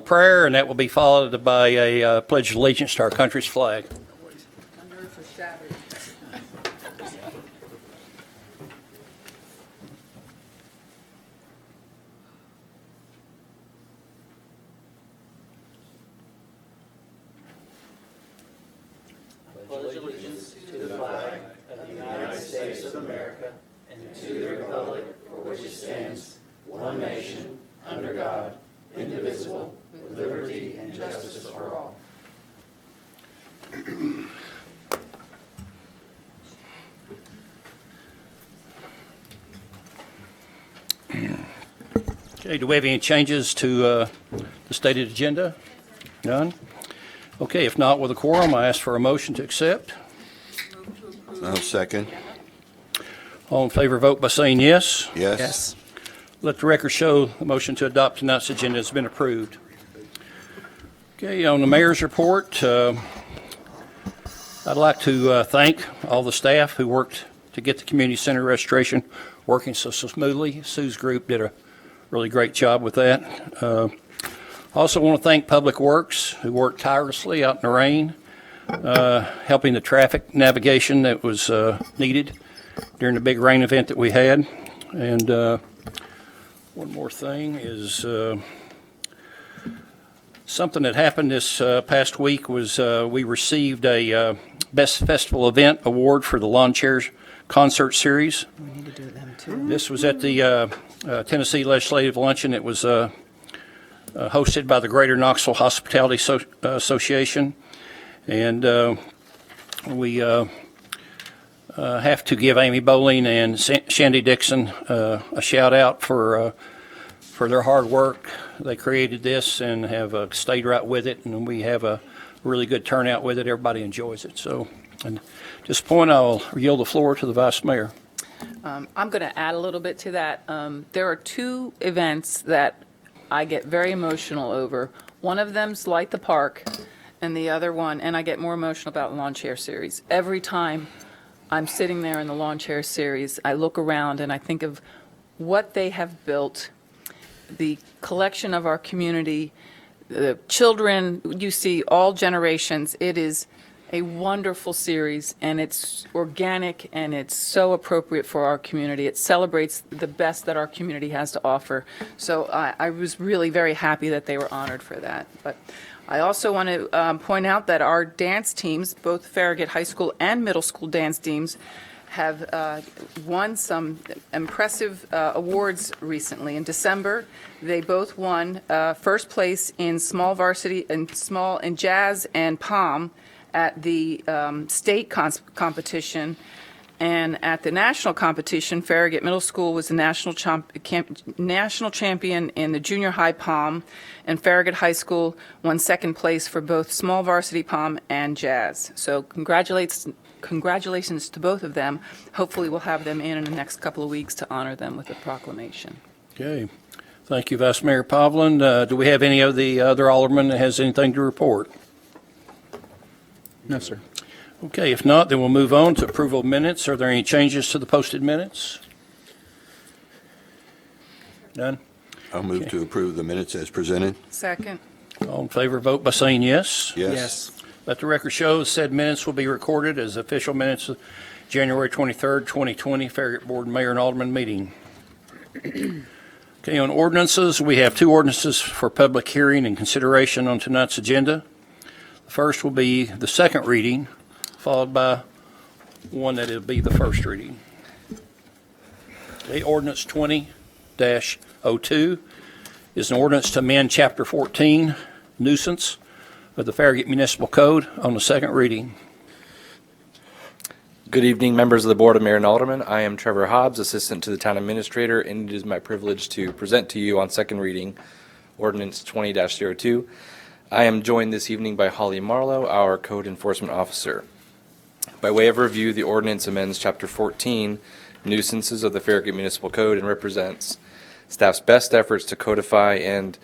Prayer, and that will be followed by a pledge of allegiance to our country's flag. Pledge allegiance to the flag of the United States of America and to the republic for which it stands, one nation, under God, indivisible, with liberty and justice for all. Okay, do we have any changes to the stated agenda? None? Okay, if not with a quorum, I ask for a motion to accept. I'll second. All in favor, vote by saying yes. Yes. Let the record show the motion to adopt tonight's agenda has been approved. Okay, on the mayor's report, I'd like to thank all the staff who worked to get the community center restoration working so smoothly. Sue's group did a really great job with that. I also want to thank Public Works, who worked tirelessly out in the rain, helping the traffic navigation that was needed during the big rain event that we had. And one more thing is something that happened this past week was we received a Best Festival Event Award for the Lawn Chairs Concert Series. We need to do them too. This was at the Tennessee Legislative Luncheon. It was hosted by the Greater Knoxville Hospitality Association. And we have to give Amy Bowling and Shandy Dixon a shout out for their hard work. They created this and have stayed right with it, and we have a really good turnout with it. Everybody enjoys it. So at this point, I'll yield the floor to the Vice Mayor. I'm going to add a little bit to that. There are two events that I get very emotional over. One of them's Light the Park, and the other one, and I get more emotional about Lawn Chair Series. Every time I'm sitting there in the Lawn Chair Series, I look around and I think of what they have built, the collection of our community, the children, you see all generations. It is a wonderful series, and it's organic, and it's so appropriate for our community. It celebrates the best that our community has to offer. So I was really very happy that they were honored for that. But I also want to point out that our dance teams, both Farragut High School and middle school dance teams, have won some impressive awards recently. In December, they both won first place in small varsity and in jazz and pom at the state competition, and at the national competition, Farragut Middle School was the national champion in the junior high pom, and Farragut High School won second place for both small varsity pom and jazz. So congratulations to both of them. Hopefully we'll have them in the next couple of weeks to honor them with a proclamation. Okay. Thank you, Vice Mayor Pavlin. Do we have any of the other aldermen that has anything to report? No, sir. Okay, if not, then we'll move on to approval of minutes. Are there any changes to the posted minutes? None? I'll move to approve the minutes as presented. Second. All in favor, vote by saying yes. Yes. Let the record show said minutes will be recorded as official minutes of January 23rd, 2020, Farragut Board Mayor and Alderman meeting. Okay, on ordinances, we have two ordinances for public hearing and consideration on tonight's agenda. The first will be the second reading, followed by one that will be the first reading. Okay, ordinance 20-02 is an ordinance to amend Chapter 14, nuisance, of the Farragut Municipal Code on the second reading. Good evening, members of the Board of Mayor and Aldermen. I am Trevor Hobbs, Assistant to the Town Administrator, and it is my privilege to present to you on second reading Ordinance 20-02. I am joined this evening by Holly Marlowe, our Code Enforcement Officer. By way of review, the ordinance amends Chapter 14, nuisances of the Farragut Municipal Code, and represents staff's best efforts to codify and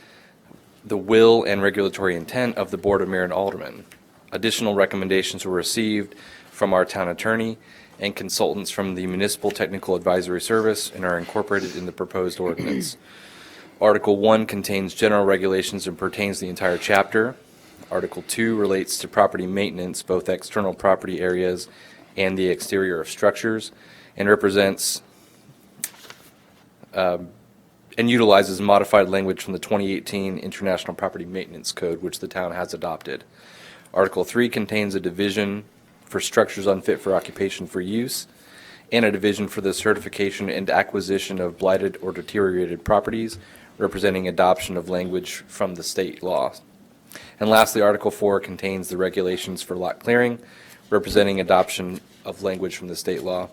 the will and regulatory intent of the Board of Mayor and Aldermen. Additional recommendations were received from our town attorney and consultants from the Municipal Technical Advisory Service and are incorporated in the proposed ordinance. Article 1 contains general regulations and pertains to the entire chapter. Article 2 relates to property maintenance, both external property areas and the exterior of structures, and represents and utilizes modified language from the 2018 International Property Maintenance Code, which the town has adopted. Article 3 contains a division for structures unfit for occupation for use, and a division for the certification and acquisition of blighted or deteriorated properties, representing adoption of language from the state law. And lastly, Article 4 contains the regulations for lot clearing, representing adoption of language from the state law.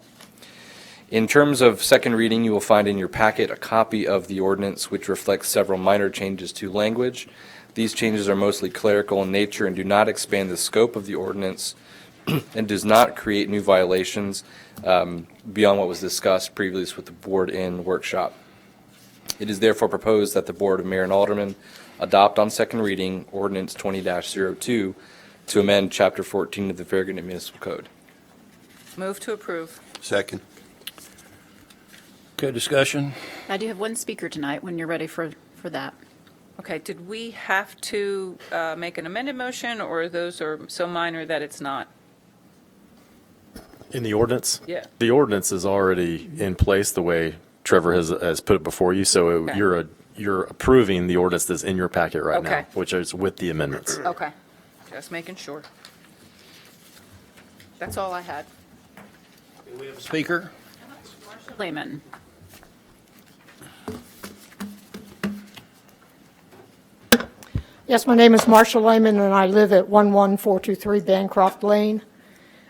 In terms of second reading, you will find in your packet a copy of the ordinance which reflects several minor changes to language. These changes are mostly clerical in nature and do not expand the scope of the ordinance and does not create new violations beyond what was discussed previously with the board in workshop. It is therefore proposed that the Board of Mayor and Aldermen adopt on second reading Ordinance 20-02 to amend Chapter 14 of the Farragut Municipal Code. Move to approve. Second. Okay, discussion? I do have one speaker tonight when you're ready for that. Okay, did we have to make an amended motion, or those are so minor that it's not? In the ordinance? Yeah. The ordinance is already in place the way Trevor has put it before you, so Okay. you're approving the ordinance that's in your packet right now, Okay. which is with the amendments. Okay, just making sure. That's all I had. Do we have a speaker? Lehman. Yes, my name is Marcia Lehman, and I live at 11423 Bancroft Lane.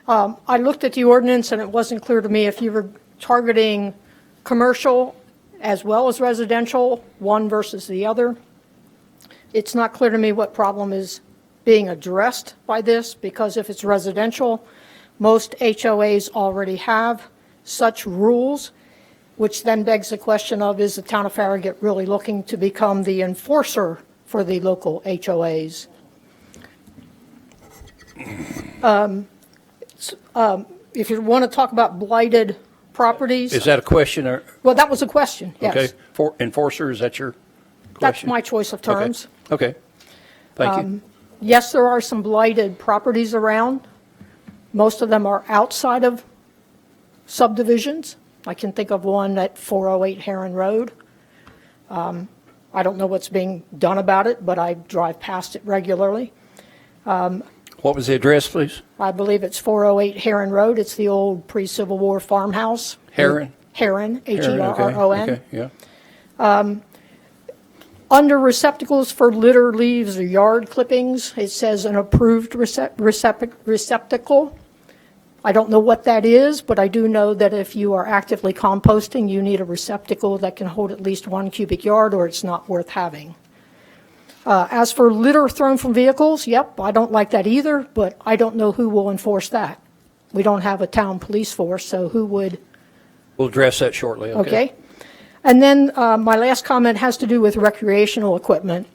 I looked at the ordinance, and it wasn't clear to me if you were targeting commercial as well as residential, one versus the other. It's not clear to me what problem is being addressed by this, because if it's residential, most HOAs already have such rules, which then begs the question of, is the town of Farragut really looking to become the enforcer for the local HOAs? If you want to talk about blighted properties. Is that a question or, Well, that was a question, okay, yes. for enforcer, is that your That's question? my choice of Okay. terms. Okay, thank you. Yes, there are some blighted properties around. Most of them are outside of subdivisions. I can think of one at 408 Heron Road. I don't know what's being done about it, but I drive past it regularly. What was the address, please? I believe it's 408 Heron Road. It's the old pre-Civil War farmhouse. Heron? Heron, Aaron, okay, Heron. okay, yeah. Under receptacles for litter, leaves, or yard clippings, it says an approved receptacle. I don't know what that is, but I do know that if you are actively composting, you need a receptacle that can hold at least 1 cubic yard, or it's not worth having. As for litter thrown from vehicles, yep, I don't like that either, but I don't know who will enforce that. We don't have a town police force, so who would? We'll address that shortly, okay? Okay. And then my last comment has to do with recreational equipment.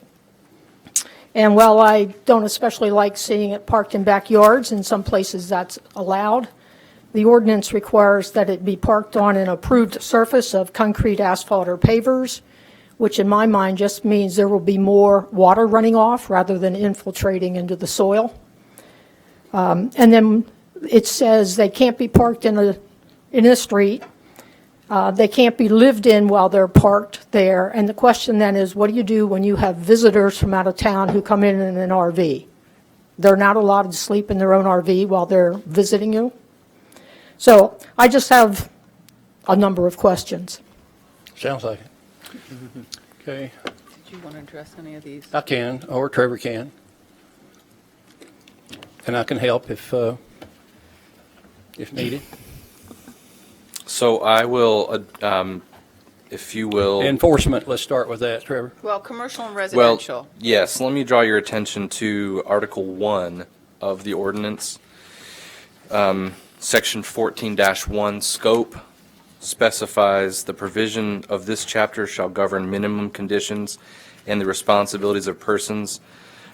And while I don't especially like seeing it parked in backyards, in some places that's allowed, the ordinance requires that it be parked on an approved surface of concrete, asphalt, or pavers, which in my mind just means there will be more water running off rather than infiltrating into the soil. And then it says they can't be parked in a street. They can't be lived in while they're parked there. And the question then is, what do you do when you have visitors from out of town who come in an RV? They're not allowed to sleep in their own RV while they're visiting you? So I just have a number of questions. Sounds like it. Okay, Did you want to address any of these? I can, or Trevor can. And I can help if needed. So I will, if you will. Enforcement, let's start with that, Trevor. Well, commercial and Well, residential. yes, let me draw your attention to Article 1 of the ordinance. Section 14-1, scope, specifies the provision of this chapter shall govern minimum conditions and the responsibilities of persons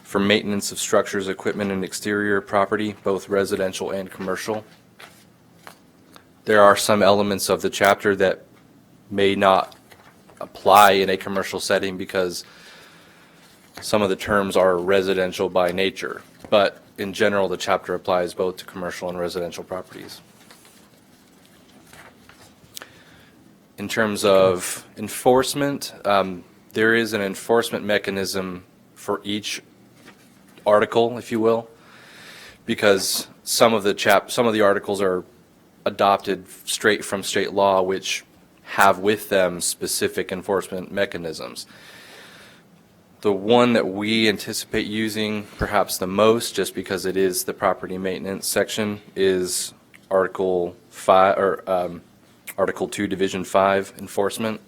for maintenance of structures, equipment, and exterior property, both residential and commercial. There are some elements of the chapter that may not apply in a commercial setting because some of the terms are residential by nature. But in general, the chapter applies both to commercial and residential properties. In terms of enforcement, there is an enforcement mechanism for each article, if you will, because some of the articles are adopted straight from state law, which have with them specific enforcement mechanisms. The one that we anticipate using perhaps the most, just because it is the property maintenance section, is Article 5 or Article 2, Division 5, enforcement.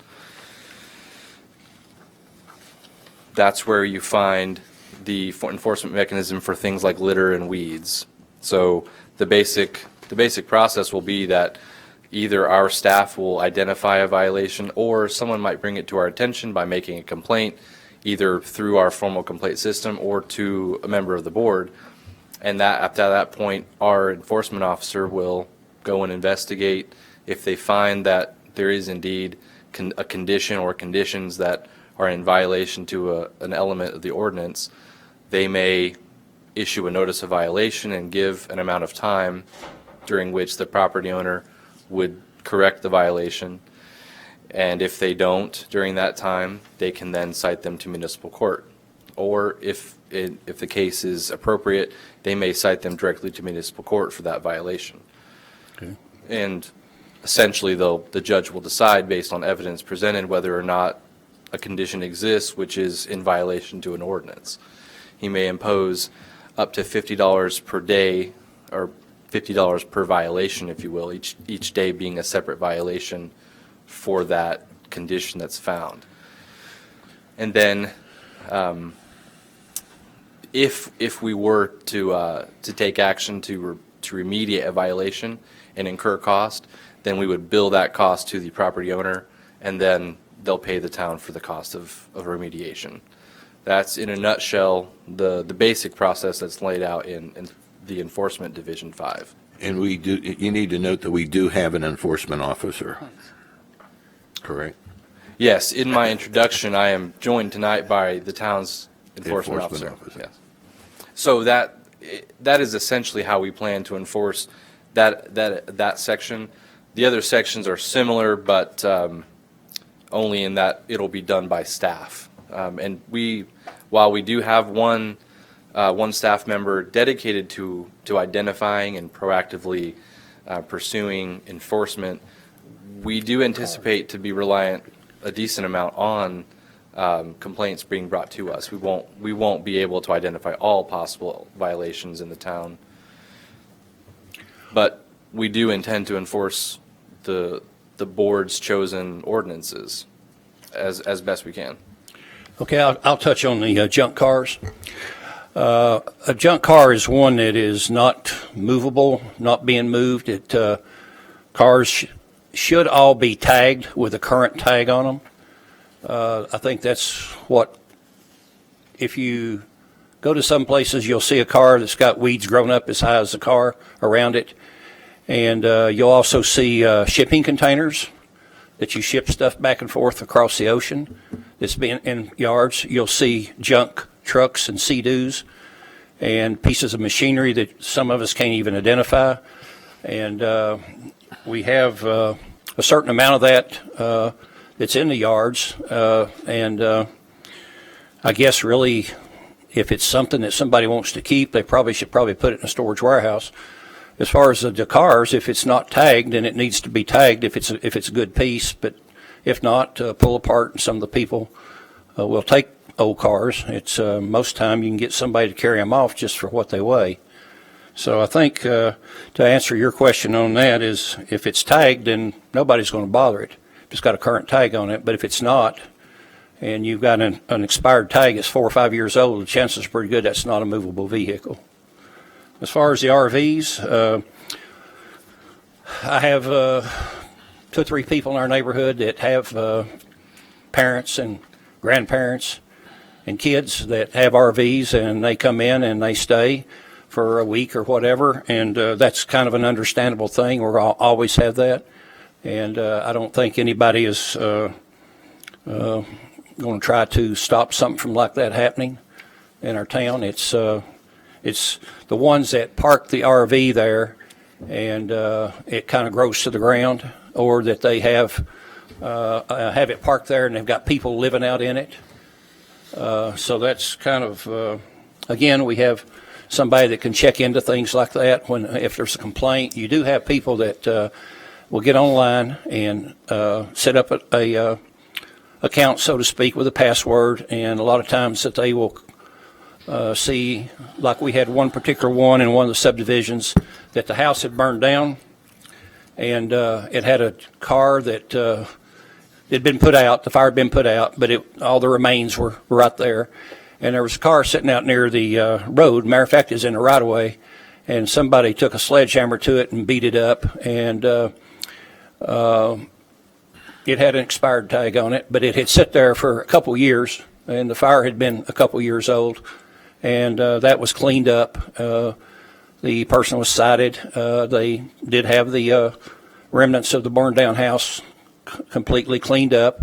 That's where you find the enforcement mechanism for things like litter and weeds. So the basic process will be that either our staff will identify a violation or someone might bring it to our attention by making a complaint, either through our formal complaint system or to a member of the board. And that after that point, our enforcement officer will go and investigate. If they find that there is indeed a condition or conditions that are in violation to an element of the ordinance, they may issue a notice of violation and give an amount of time during which the property owner would correct the violation. And if they don't during that time, they can then cite them to municipal court. Or if the case is appropriate, they may cite them directly to municipal court for that violation. Okay. And essentially, though, the judge will decide based on evidence presented whether or not a condition exists which is in violation to an ordinance. He may impose up to $50 per day, or $50 per violation, if you will, each day being a separate violation for that condition that's found. And then if we were to take action to remediate a violation and incur cost, then we would bill that cost to the property owner, and then they'll pay the town for the cost of remediation. That's, in a nutshell, the basic process that's laid out in the Enforcement Division 5. And you need to note that we do have an enforcement officer, correct? Yes, in my introduction, I am joined tonight by the town's enforcement officer. Yes. So that is essentially how we plan to enforce that section. The other sections are similar, but only in that it'll be done by staff. And while we do have one staff member dedicated to identifying and proactively pursuing enforcement, we do anticipate to be reliant a decent amount on complaints being brought to us. We won't be able to identify all possible violations in the town, but we do intend to enforce the board's chosen ordinances as best we can. Okay, I'll touch on the junk cars. A junk car is one that is not movable, not being moved. Cars should all be tagged with a current tag on them. I think that's what, if you go to some places, you'll see a car that's got weeds grown up as high as the car around it. And you'll also see shipping containers that you ship stuff back and forth across the ocean that's been in yards. You'll see junk trucks and sea-doos and pieces of machinery that some of us can't even identify. And we have a certain amount of that that's in the yards. And I guess really, if it's something that somebody wants to keep, they should put it in a storage warehouse. As far as the cars, if it's not tagged, then it needs to be tagged if it's a good piece. But if not, pull apart. And some of the people will take old cars. It's most time you can get somebody to carry them off just for what they weigh. So I think to answer your question on that is, if it's tagged, then nobody's going to bother it. If it's got a current tag on it. But if it's not, and you've got an expired tag that's 4 or 5 years old, the chances are pretty good that's not a movable vehicle. As far as the RVs, I have 2 or 3 people in our neighborhood that have parents and grandparents and kids that have RVs, and they come in and they stay for a week or whatever, and that's kind of an understandable thing. We'll always have that, and I don't think anybody is going to try to stop something from like that happening in our town. It's the ones that park the RV there and it kind of grows to the ground, or that they have it parked there and they've got people living out in it. So that's kind of, again, we have somebody that can check into things like that. If there's a complaint, you do have people that will get online and set up a account, so to speak, with a password, and a lot of times that they will see, like we had one particular one in one of the subdivisions, that the house had burned down, and it had a car that had been put out, the fire had been put out, but all the remains were right there. And there was a car sitting out near the road. Matter of fact, it's in the right of way, and somebody took a sledgehammer to it and beat it up, and it had an expired tag on it, but it had sit there for a couple years, and the fire had been a couple years old, and that was cleaned up. The person was cited. They did have the remnants of the burned down house completely cleaned up,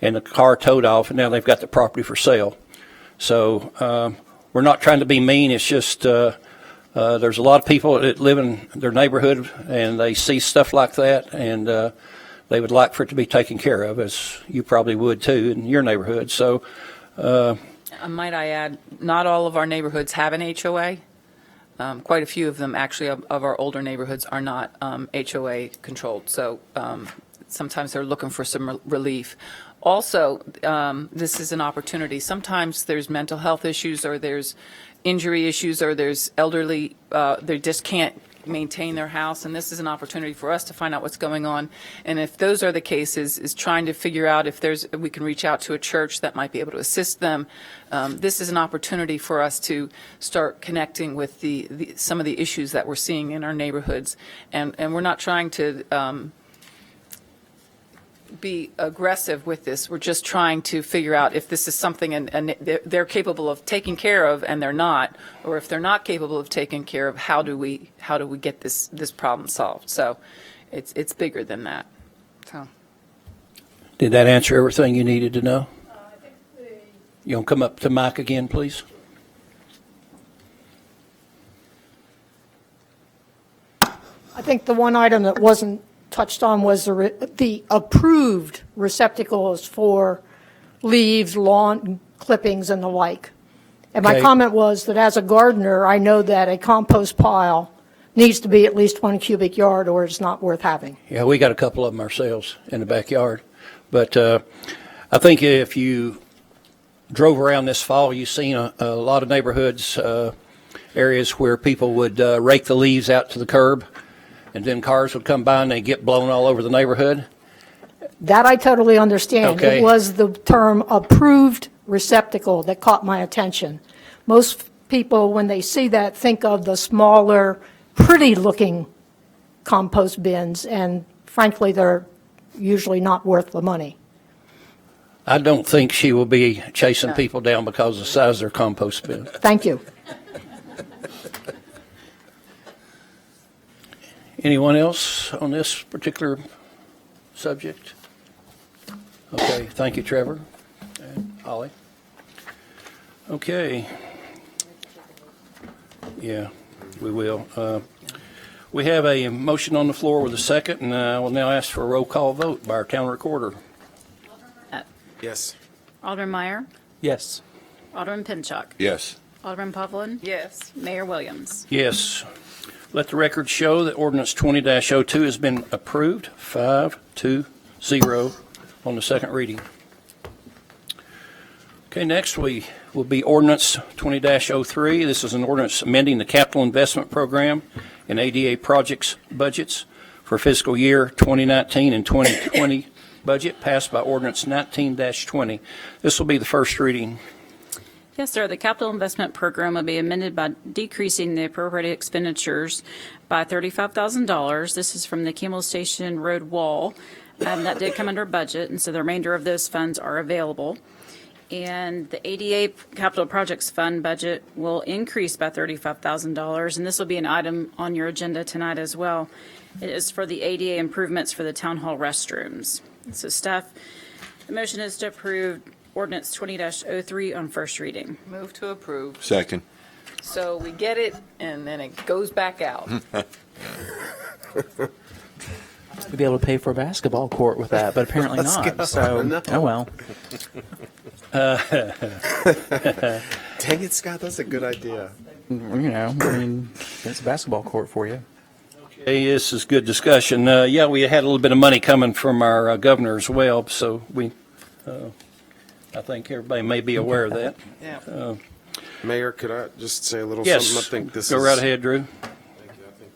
and the car towed off, and now they've got the property for sale. So we're not trying to be mean. It's just there's a lot of people that live in their neighborhood, and they see stuff like that, and they would like for it to be taken care of, as you probably would too in your neighborhood. So Might I add, not all of our neighborhoods have an HOA. Quite a few of them, actually, of our older neighborhoods are not HOA controlled. So sometimes they're looking for some relief. Also, this is an opportunity. Sometimes there's mental health issues, or there's injury issues, or there's elderly, they just can't maintain their house, and this is an opportunity for us to find out what's going on. And if those are the cases, is trying to figure out if we can reach out to a church that might be able to assist them. This is an opportunity for us to start connecting with some of the issues that we're seeing in our neighborhoods, and we're not trying to be aggressive with this. We're just trying to figure out if this is something and they're capable of taking care of, and they're not, or if they're not capable of taking care of, how do we get this problem solved? So it's bigger than that. So did that answer everything you needed to know? You want to come up to Mike again, please? I think the one item that wasn't touched on was the approved receptacles for leaves, lawn clippings, and the like. And my Okay. comment was that as a gardener, I know that a compost pile needs to be at least 1 cubic yard, or it's not worth having. Yeah, we got a couple of them ourselves in the backyard. But I think if you drove around this fall, you've seen a lot of neighborhoods, areas where people would rake the leaves out to the curb, and then cars would come by and they get blown all over the neighborhood. That I totally understand. Okay. It was the term approved receptacle that caught my attention. Most people, when they see that, think of the smaller, pretty-looking compost bins, and frankly, they're usually not worth the money. I don't think she will be chasing people down because of the size of their compost bin. Thank you. Anyone else on this particular subject? Okay, thank you, Trevor and Holly. Okay. Yeah, we will. We have a motion on the floor with a second, and I will now ask for a roll call vote by our town recorder. Yes. Alderman Meyer, Yes. Alderman Pinchuk, Yes. Alderman Pavlin, yes. Mayor Williams. Yes. Let the record show that ordinance 20-02 has been approved, 5-0 on the second reading. Okay, next we will be ordinance 20-03. This is an ordinance amending the capital investment program and ADA projects budgets for fiscal year 2019 and 2020 budget, passed by ordinance 19-20. This will be the first reading. Yes, sir. The capital investment program will be amended by decreasing the appropriated expenditures by $35,000. This is from the Kimmel Station Road wall. That did come under budget, and so the remainder of those funds are available. And the ADA Capital Projects Fund budget will increase by $35,000, and this will be an item on your agenda tonight as well. It is for the ADA improvements for the town hall restrooms. So staff The motion is to approve ordinance 20-03 on first reading. Move to approve. Second. So we get it, and then it goes back out. We'd be able to pay for a basketball court with that, but apparently not. So, oh well. Dang it, Scott, that's a good idea. You know, I mean, it's a basketball court for you. Hey, this is good discussion. Yeah, we had a little bit of money coming from our governor as well, so I think everybody may be aware of that. Yeah. Mayor, could I just say a little Yes, something? I think this go is, right ahead, Drew.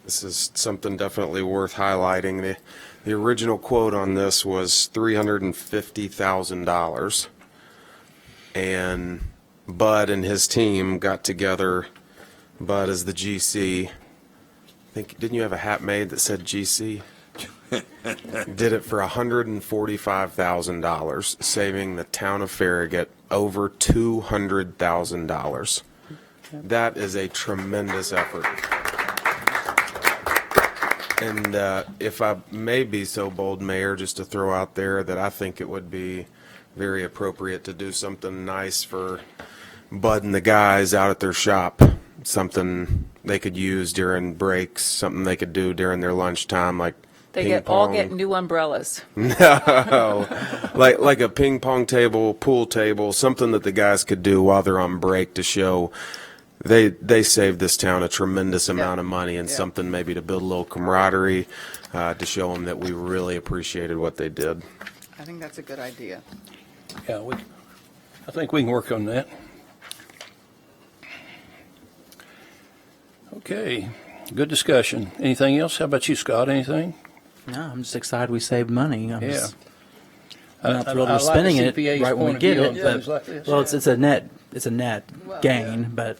This is something definitely worth highlighting. The original quote on this was $350,000, and Bud and his team got together. Bud is the GC. I think, didn't you have a hat made that said GC? Did it for $145,000, saving the town of Farragut over $200,000. That is a tremendous effort. And if I may be so bold, Mayor, just to throw out there that I think it would be very appropriate to do something nice for Bud and the guys out at their shop, something they could use during breaks, something they could do during their lunchtime, like They all get new umbrellas. no, like a ping pong table, pool table, something that the guys could do while they're on break to show they saved this town a tremendous amount of money, and something maybe to build a little camaraderie, to show them that we really appreciated what they did. I think that's a good idea. Yeah, I think we can work on that. Okay, good discussion. Anything else? How about you, Scott? Anything? No, I'm just excited we saved money. I'm Yeah. not thrilled I we're like spending the it CPA's right when we point of get view it. on But, things like this. well, it's a net gain, but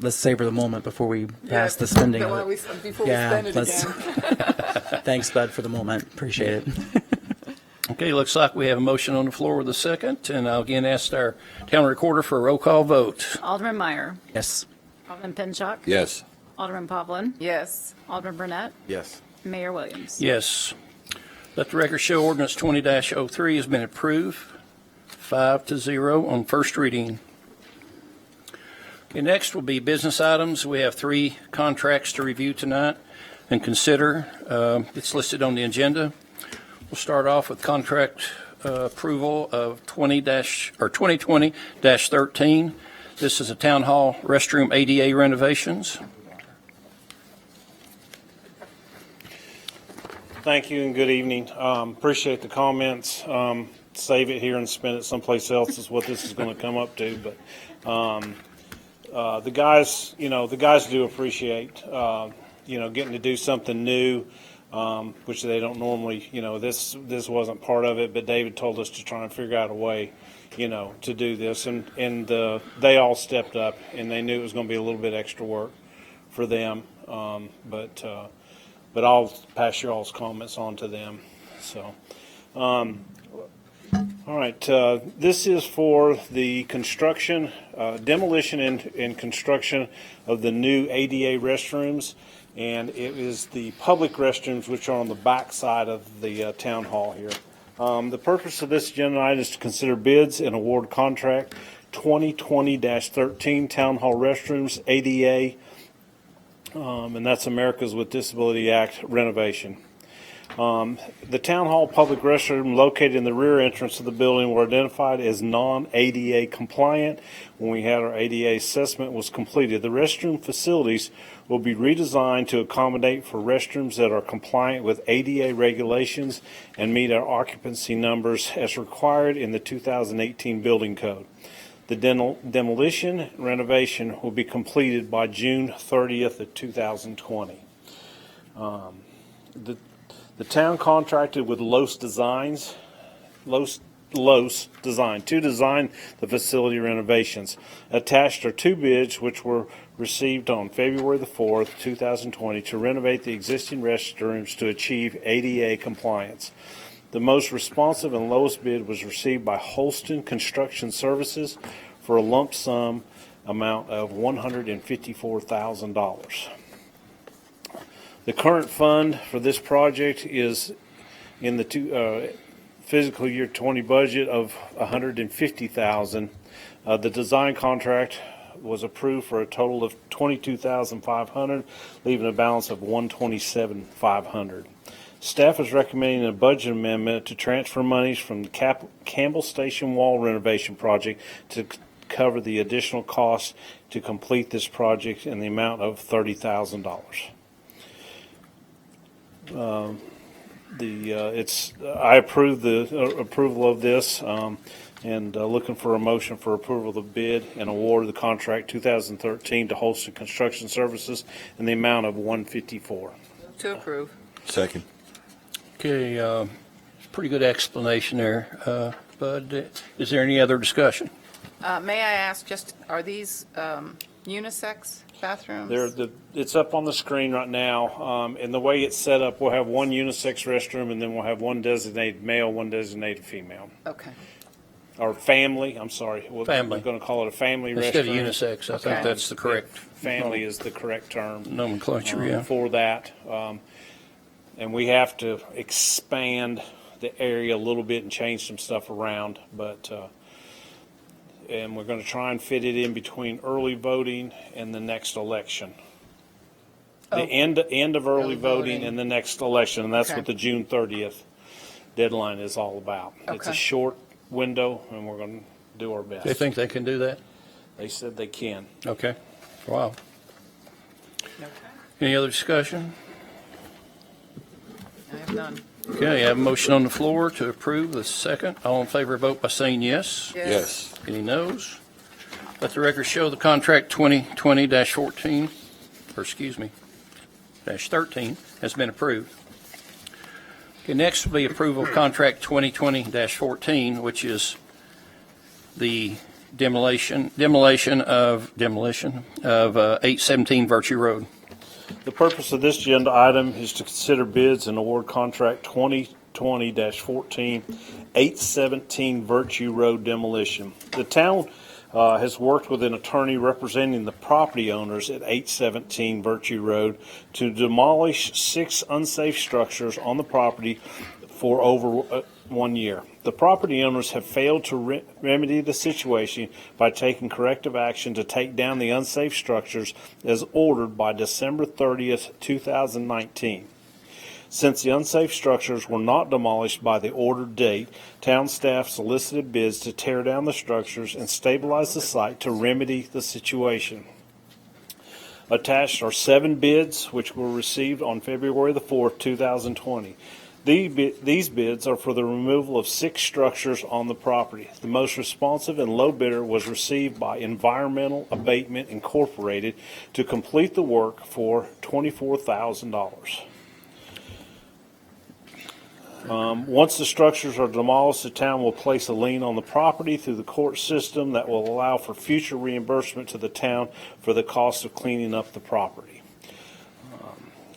let's savor the moment before we pass the spending of it. Before Yeah, we spend it let's- again. Thanks, Bud, for the moment. Appreciate it. Okay, looks like we have a motion on the floor with a second, and I'll again ask our town recorder for a roll call vote. Alderman Meyer. Yes. Alderman Pinchuk. Yes. Alderman Povlin. Yes. Alderman Burnett. Yes. Mayor Williams. Yes. Let the record show ordinance 20-03 has been approved, 5-0 on first reading. Okay, next will be business items. We have 3 contracts to review tonight and consider. It's listed on the agenda. We'll start off with contract approval of 2020-13. This is a town hall restroom ADA renovations. Thank you and good evening. Appreciate the comments. Save it here and spend it someplace else is what this is going to come up to. But the guys do appreciate, getting to do something new, which they don't normally, this wasn't part of it, but David told us to try and figure out a way, to do this. And they all stepped up, and they knew it was going to be a little bit extra work for them. But I'll pass your all's comments on to them. So, all right, this is for the construction, demolition and construction of the new ADA restrooms, and it is the public restrooms which are on the back side of the town hall here. The purpose of this agenda item is to consider bids and award contract 2020-13 town hall restrooms ADA. And that's Americans with Disability Act renovation. The Town Hall public restroom located in the rear entrance of the building were identified as non-ADA compliant when we had our ADA assessment was completed. The restroom facilities will be redesigned to accommodate for restrooms that are compliant with ADA regulations and meet our occupancy numbers as required in the 2018 building code. The demolition and renovation will be completed by June 30th of 2020. The town contracted with Los Design to design the facility renovations. Attached are 2 bids which were received on February the 4th, 2020 to renovate the existing restrooms to achieve ADA compliance. The most responsive and lowest bid was received by Holston Construction Services for a lump sum amount of $154,000. The current fund for this project is in the fiscal year 20 budget of $150,000. The design contract was approved for a total of $22,500, leaving a balance of $127,500. Staff is recommending a budget amendment to transfer monies from the Campbell Station Wall renovation project to cover the additional costs to complete this project in the amount of $30,000. I approve the approval of this, and looking for a motion for approval of the bid and award of the contract 2013 to Holston Construction Services in the amount of $154,000. To approve. Second. Okay, pretty good explanation there. Bud, is there any other discussion? May I ask, just, are these unisex bathrooms? It's up on the screen right now, and the way it's set up, we'll have one unisex restroom, and then we'll have one designated male, one designated female. Okay. Or family, I'm sorry. Family. We're going to call it a family restroom. Instead of unisex, I think that's the correct Family is the correct term. nomenclature, yeah. For that. And we have to expand the area a little bit and change some stuff around, but and we're going to try and fit it in between early voting and the next election. The end of early voting and the next election, and that's Okay. what the June 30th deadline is all about. It's a Okay. short window, and we're going to do our best. They think they can do that? They said they can. Okay. Wow. Okay. Any other discussion? I have none. Okay, I have a motion on the floor to approve the second. All in favor, vote by saying yes. Yes. Any noes? Let the record show the contract 2020-14, or excuse me, -13 has been approved. Okay, next will be approval of contract 2020-14, which is the demolition of 817 Virtue Road. The purpose of this agenda item is to consider bids and award contract 2020-14, 817 Virtue Road demolition. The town has worked with an attorney representing the property owners at 817 Virtue Road to demolish 6 unsafe structures on the property for over 1 year. The property owners have failed to remedy the situation by taking corrective action to take down the unsafe structures as ordered by December 30th, 2019. Since the unsafe structures were not demolished by the ordered date, town staff solicited bids to tear down the structures and stabilize the site to remedy the situation. Attached are 7 bids, which were received on February the 4th, 2020. These bids are for the removal of 6 structures on the property. The most responsive and low bidder was received by Environmental Abatement Incorporated to complete the work for $24,000. Once the structures are demolished, the town will place a lien on the property through the court system that will allow for future reimbursement to the town for the cost of cleaning up the property.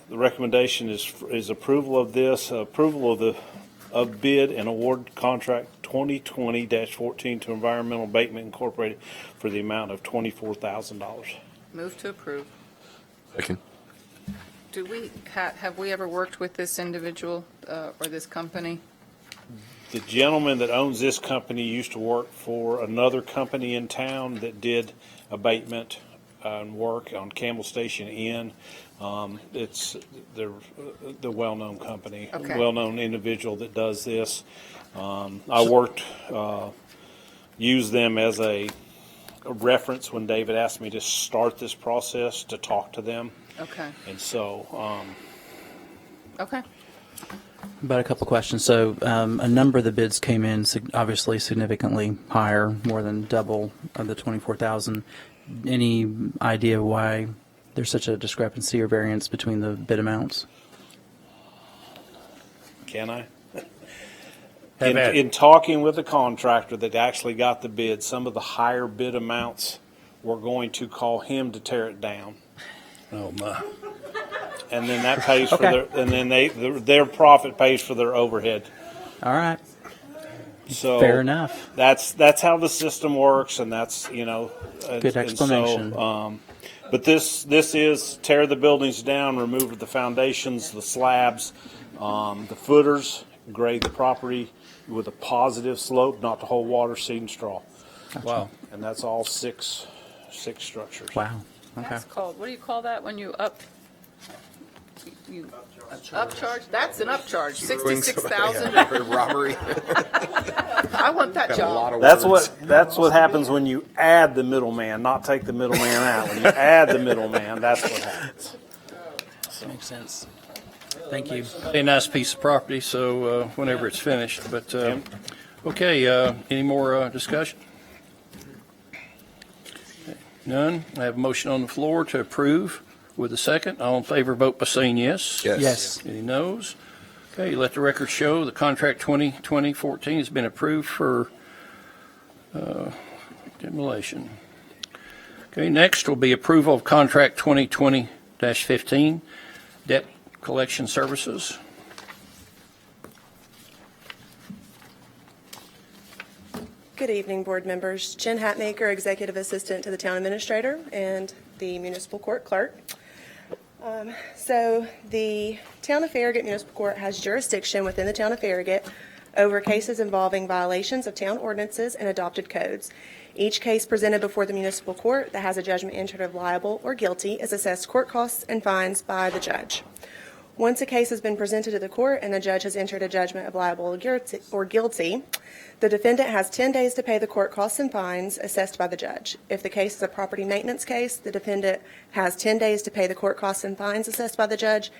The recommendation is approval of this, approval of bid and award contract 2020-14 to Environmental Abatement Incorporated for the amount of $24,000. Move to approve. Second. Do we, have we ever worked with this individual or this company? The gentleman that owns this company used to work for another company in town that did abatement and work on Campbell Station Inn. It's the well-known company, Okay. well-known individual that does this. I used them as a reference when David asked me to start this process to talk to them. Okay. And so, Okay. About a couple questions. So a number of the bids came in obviously significantly higher, more than double of the 24,000. Any idea why there's such a discrepancy or variance between the bid amounts? can I? Have at it. In talking with the contractor that actually got the bid, some of the higher bid amounts were going to call him to tear it down. Oh, my. And then that pays for Okay. their profit pays for their overhead. All right. So Fair enough. That's how the system works, and that's Good explanation. But this is tear the buildings down, remove the foundations, the slabs, the footers, grade the property, with a positive slope, not to hold water, seed, and straw. Wow. And that's all six structures. Wow. Okay. That's called, what do you call that when you upcharge? That's an upcharge, 66,000. Robbery. I want that job. That's what happens when you add the middleman, not take the middleman out. When you add the middleman, that's what happens. Makes sense. Thank you. A nice piece of property, so whenever it's finished. But, okay, any more discussion? None. I have a motion on the floor to approve with a second. All in favor, vote by saying yes. Yes. Yes. Any noes? Okay, let the record show the contract 2020-14 has been approved for demolition. Okay, next will be approval of contract 2020-15, debt collection services. Good evening, board members. Jen Hatmaker, Executive Assistant to the Town Administrator and the Municipal Court Clerk. So the Town of Farragut Municipal Court has jurisdiction within the Town of Farragut over cases involving violations of town ordinances and adopted codes. Each case presented before the municipal court that has a judgment entered of liable or guilty is assessed court costs and fines by the judge. Once a case has been presented to the court and the judge has entered a judgment of liable or guilty, the defendant has 10 days to pay the court costs and fines assessed by the judge. If the case is a property maintenance case, the defendant has 10 days to pay the court costs and fines assessed by the judge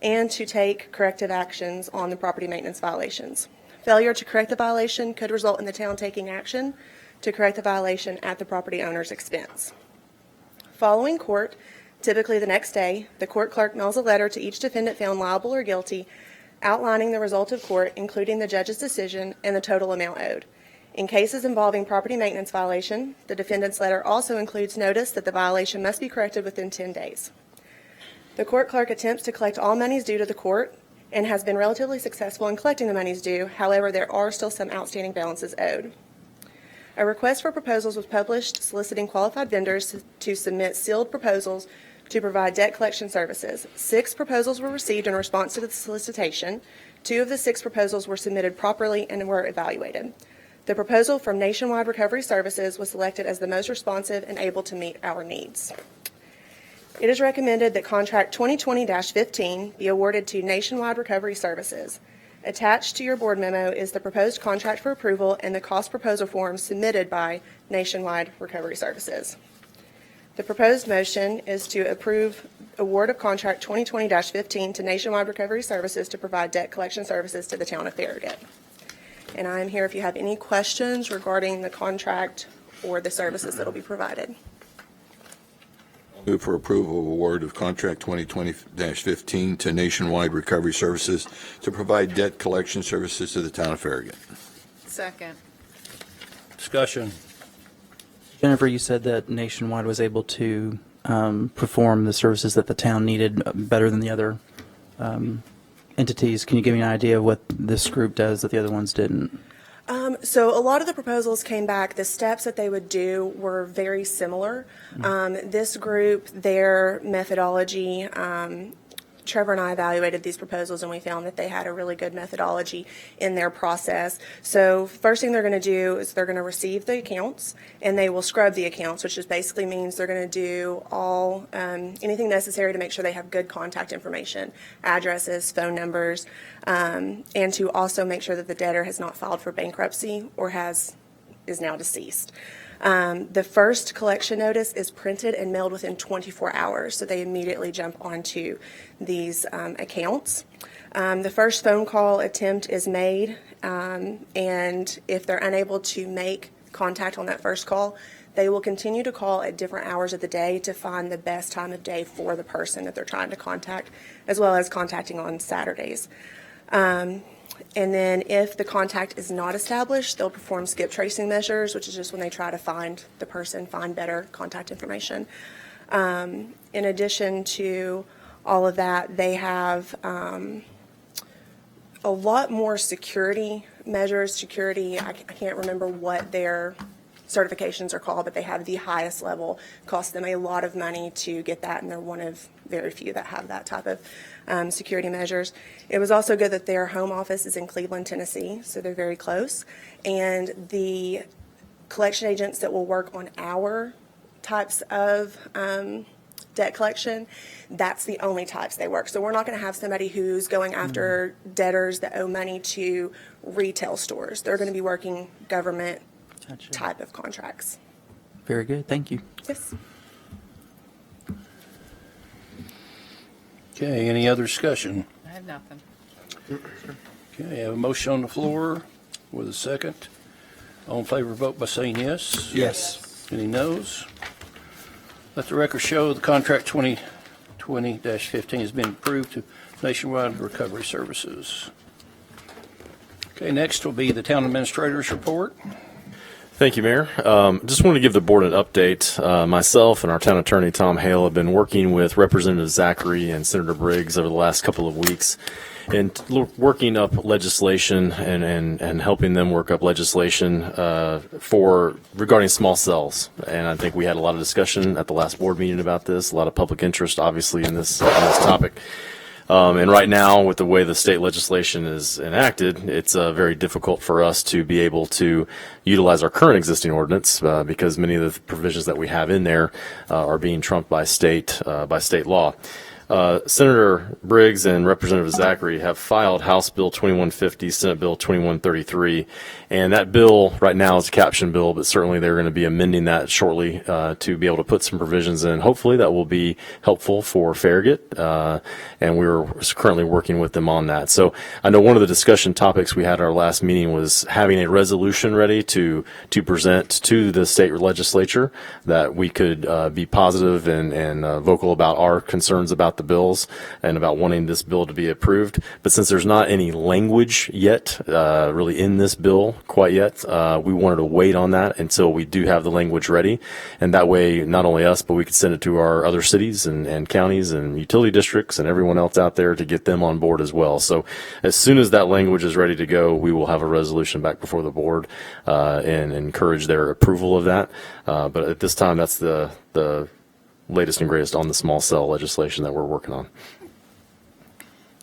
and to take corrective actions on the property maintenance violations. Failure to correct the violation could result in the town taking action to correct the violation at the property owner's expense. Following court, typically the next day, the court clerk mails a letter to each defendant found liable or guilty outlining the result of court, including the judge's decision and the total amount owed. In cases involving property maintenance violation, the defendant's letter also includes notice that the violation must be corrected within 10 days. The court clerk attempts to collect all monies due to the court and has been relatively successful in collecting the monies due. However, there are still some outstanding balances owed. A request for proposals was published soliciting qualified vendors to submit sealed proposals to provide debt collection services. 6 proposals were received in response to the solicitation. 2 of the 6 proposals were submitted properly and were evaluated. The proposal from Nationwide Recovery Services was selected as the most responsive and able to meet our needs. It is recommended that contract 2020-15 be awarded to Nationwide Recovery Services. Attached to your board memo is the proposed contract for approval and the cost proposal form submitted by Nationwide Recovery Services. The proposed motion is to approve award of contract 2020-15 to Nationwide Recovery Services to provide debt collection services to the town of Farragut. And I am here if you have any questions regarding the contract or the services that will be provided. Move for approval of award of contract 2020-15 to Nationwide Recovery Services to provide debt collection services to the town of Farragut. Second. Discussion. Jennifer, you said that Nationwide was able to perform the services that the town needed better than the other entities. Can you give me an idea of what this group does that the other ones didn't? So a lot of the proposals came back. The steps that they would do were very similar. This group, their methodology, Trevor and I evaluated these proposals and we found that they had a really good methodology in their process. So first thing they're going to do is they're going to receive the accounts and they will scrub the accounts, which just basically means they're going to do all anything necessary to make sure they have good contact information, addresses, phone numbers, and to also make sure that the debtor has not filed for bankruptcy or is now deceased. The first collection notice is printed and mailed within 24 hours, so they immediately jump onto these accounts. The first phone call attempt is made, and if they're unable to make contact on that first call, they will continue to call at different hours of the day to find the best time of day for the person that they're trying to contact, as well as contacting on Saturdays. And then if the contact is not established, they'll perform skip tracing measures, which is just when they try to find the person, find better contact information. In addition to all of that, they have a lot more security measures. I can't remember what their certifications are called, but they have the highest level. Cost them a lot of money to get that, and they're one of very few that have that type of security measures. It was also good that their home office is in Cleveland, Tennessee, so they're very close. And the collection agents that will work on our types of debt collection, that's the only types they work. So we're not going to have somebody who's going after debtors that owe money to retail stores. They're going to be working government Gotcha. type of contracts. Very good. Thank you. Yes. Okay, any other discussion? I have nothing. Okay, I have a motion on the floor with a second. All in favor, vote by saying yes. Yes. Any noes? Let the record show the contract 2020-15 has been approved to Nationwide Recovery Services. Okay, next will be the town administrator's report. Thank you, Mayor. Just wanted to give the board an update. Myself and our town attorney, Tom Hale, have been working with Representative Zachary and Senator Briggs over the last couple of weeks and working up legislation and helping them work up legislation regarding small cells. And I think we had a lot of discussion at the last board meeting about this, a lot of public interest, obviously, in this topic. And right now, with the way the state legislation is enacted, it's very difficult for us to be able to utilize our current existing ordinance because many of the provisions that we have in there are being trumped by state law. Senator Briggs and Representative Zachary have filed House Bill 2150, Senate Bill 2133, and that bill right now is a caption bill, but certainly they're going to be amending that shortly to be able to put some provisions in. Hopefully that will be helpful for Farragut, and we're currently working with them on that. So I know one of the discussion topics we had at our last meeting was having a resolution ready to present to the state legislature that we could be positive and vocal about our concerns about the bills and about wanting this bill to be approved. But since there's not any language yet really in this bill quite yet, we wanted to wait on that until we do have the language ready. And that way, not only us, but we could send it to our other cities and counties and utility districts and everyone else out there to get them on board as well. So as soon as that language is ready to go, we will have a resolution back before the board and encourage their approval of that. But at this time, that's the latest and greatest on the small cell legislation that we're working on.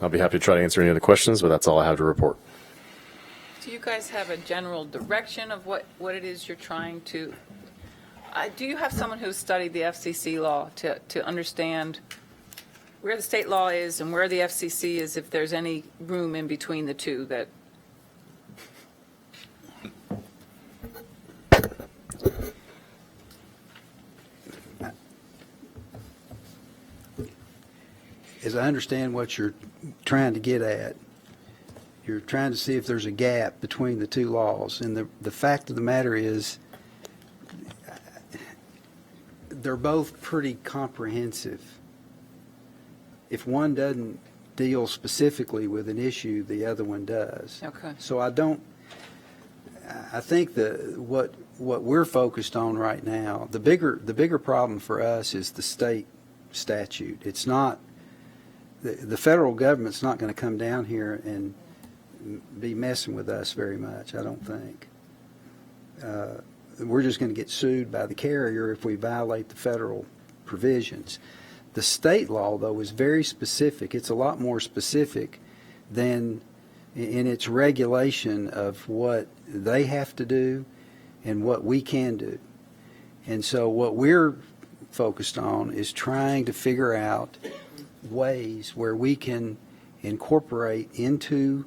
I'll be happy to try to answer any other questions, but that's all I have to report. Do you guys have a general direction of what it is you're trying to, do you have someone who's studied the FCC law to understand where the state law is and where the FCC is, if there's any room in between the two that? As I understand what you're trying to get at, you're trying to see if there's a gap between the two laws. And the fact of the matter is, they're both pretty comprehensive. If one doesn't deal specifically with an issue, the other one does. Okay. So I think what we're focused on right now, the bigger problem for us is the state statute. It's not, the federal government's not going to come down here and be messing with us very much, I don't think. We're just going to get sued by the carrier if we violate the federal provisions. The state law, though, is very specific. It's a lot more specific than in its regulation of what they have to do and what we can do. And so what we're focused on is trying to figure out ways where we can incorporate into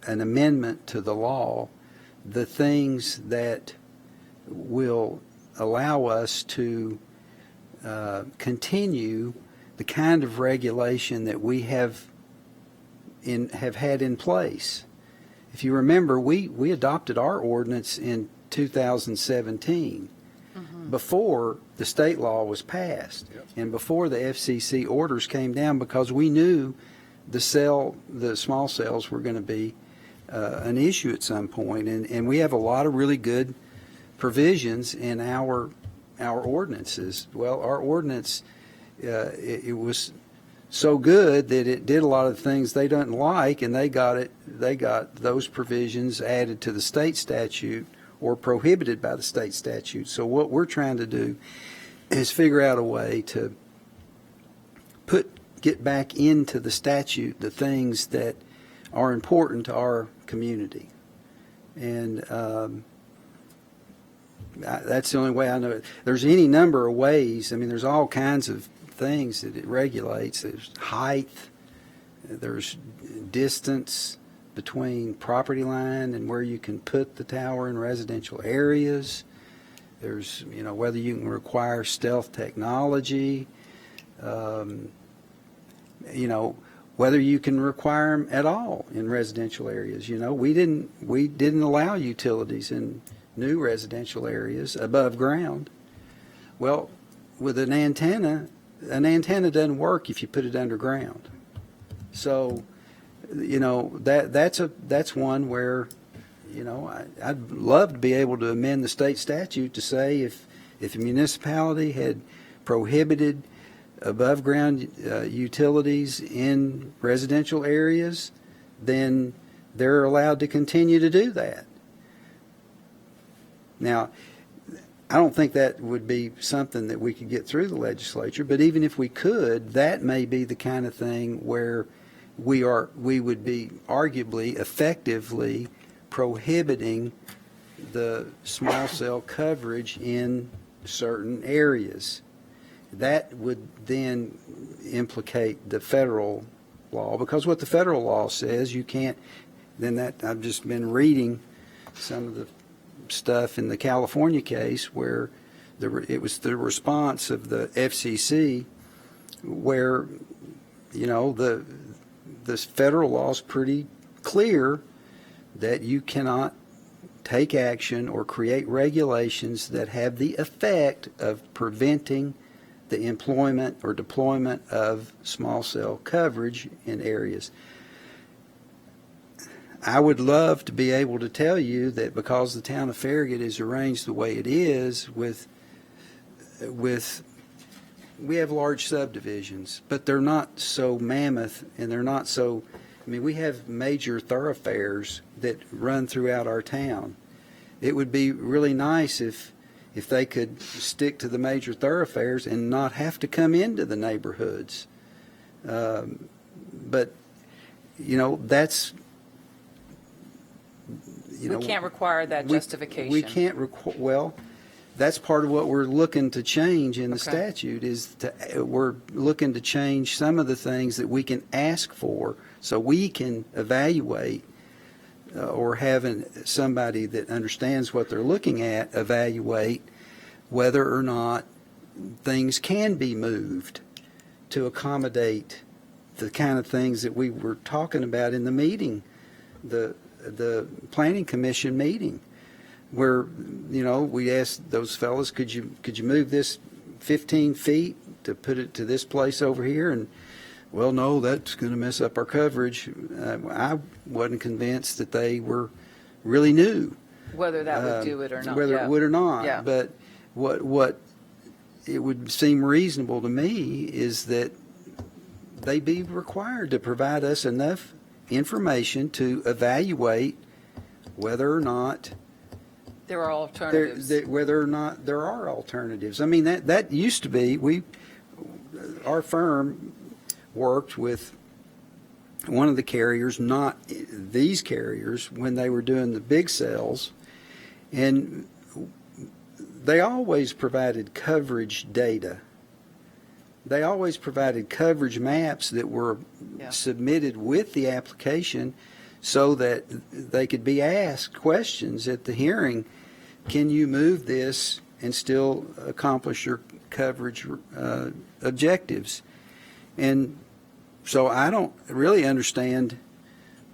an amendment to the law the things that will allow us to continue the kind of regulation that we have had in place. If you remember, we adopted our ordinance in 2017 before the state law was passed and before the FCC orders came down, because we knew the small cells were going to be an issue at some point, and we have a lot of really good provisions in our ordinances. Well, our ordinance, it was so good that it did a lot of things they don't like, and they got those provisions added to the state statute or prohibited by the state statute. So what we're trying to do is figure out a way to get back into the statute the things that are important to our community. And that's the only way I know it. There's any number of ways. I mean, there's all kinds of things that it regulates. There's height, there's distance between property line and where you can put the tower in residential areas. There's, whether you can require stealth technology, whether you can require them at all in residential areas. We didn't allow utilities in new residential areas above ground. Well, with an antenna doesn't work if you put it underground. So, that's one where, I'd love to be able to amend the state statute to say if a municipality had prohibited above ground utilities in residential areas, then they're allowed to continue to do that. Now, I don't think that would be something that we could get through the legislature, but even if we could, that may be the kind of thing where we would be arguably effectively prohibiting the small cell coverage in certain areas. That would then implicate the federal law, because what the federal law says, you can't, I've just been reading some of the stuff in the California case where it was the response of the FCC where, the federal law is pretty clear that you cannot take action or create regulations that have the effect of preventing the employment or deployment of small cell coverage in areas. I would love to be able to tell you that because the town of Farragut is arranged the way it is we have large subdivisions, but they're not so mammoth and they're not so, we have major thoroughfares that run throughout our town. It would be really nice if they could stick to the major thoroughfares and not have to come into the neighborhoods. But, that's, We can't require that justification. We can't well, that's part of what we're looking to change in the Okay. statute we're looking to change some of the things that we can ask for so we can evaluate or having somebody that understands what they're looking at evaluate whether or not things can be moved to accommodate the kind of things that we were talking about in the meeting, the Planning Commission meeting, where, we asked those fellas, could you move this 15 feet to put it to this place over here? And, well, no, that's going to mess up our coverage. I wasn't convinced that they were really new. Whether that would do it or not. Whether yeah. it would or not. Yeah. But what it would seem reasonable to me is that they be required to provide us enough information to evaluate whether or not There are alternatives. whether or not there are alternatives. That used to be, our firm worked with one of the carriers, not these carriers, when they were doing the big cells, and they always provided coverage data. They always provided coverage maps that were submitted with the application so that they could be asked questions at the hearing. Can you move this and still accomplish your coverage objectives? And so I don't really understand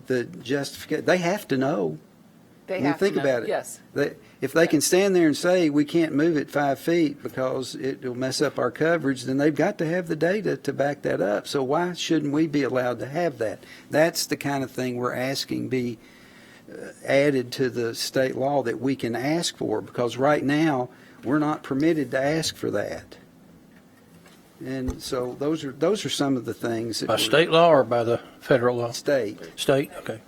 the justification. They have to know. They have think to know. about it. Yes. If they can stand there and say we can't move it 5 feet because it will mess up our coverage, then they've got to have the data to back that up. So why shouldn't we be allowed to have that? That's the kind of thing we're asking be added to the state law that we can ask for, because right now we're not permitted to ask for that. And so those are some of the things that By state law or by the federal law? State. State, okay.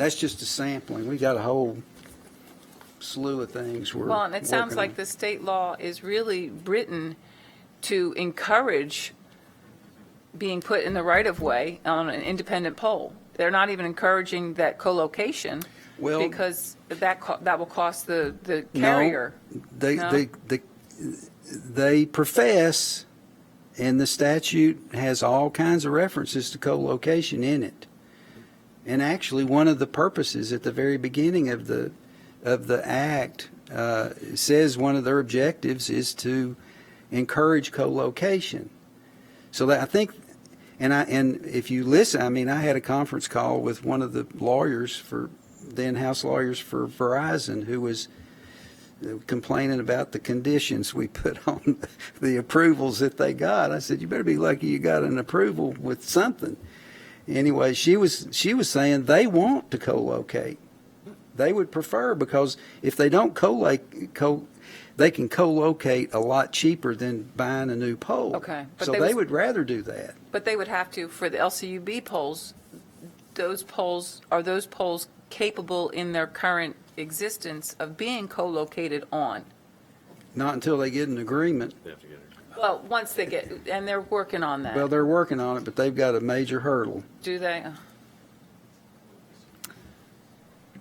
That's just a sampling. We got a whole slew of things we're Well, and it sounds working like on. the state law is really written to encourage being put in the right-of-way on an independent pole. They're not even encouraging that co-location Well- because that will cost the No, carrier. They, No? they profess, and the statute has all kinds of references to co-location in it. And actually, one of the purposes at the very beginning of the act says one of their objectives is to encourage co-location. So that I think, and if you listen, I mean, I had a conference call with one of the lawyers the in-house lawyers for Verizon, who was complaining about the conditions we put on the approvals that they got. I said, you better be lucky you got an approval with something. Anyway, she was saying they want to co-locate. They would prefer, because if they don't they can co-locate a lot cheaper than buying a new pole. Okay, but So they they was- would rather do that. But they would have to, for the LCUB poles, those poles capable in their current existence of being co-located on? Not until they get an agreement. Well, once they get, and they're working on that. Well, they're working on it, but they've got a major hurdle. Do they? I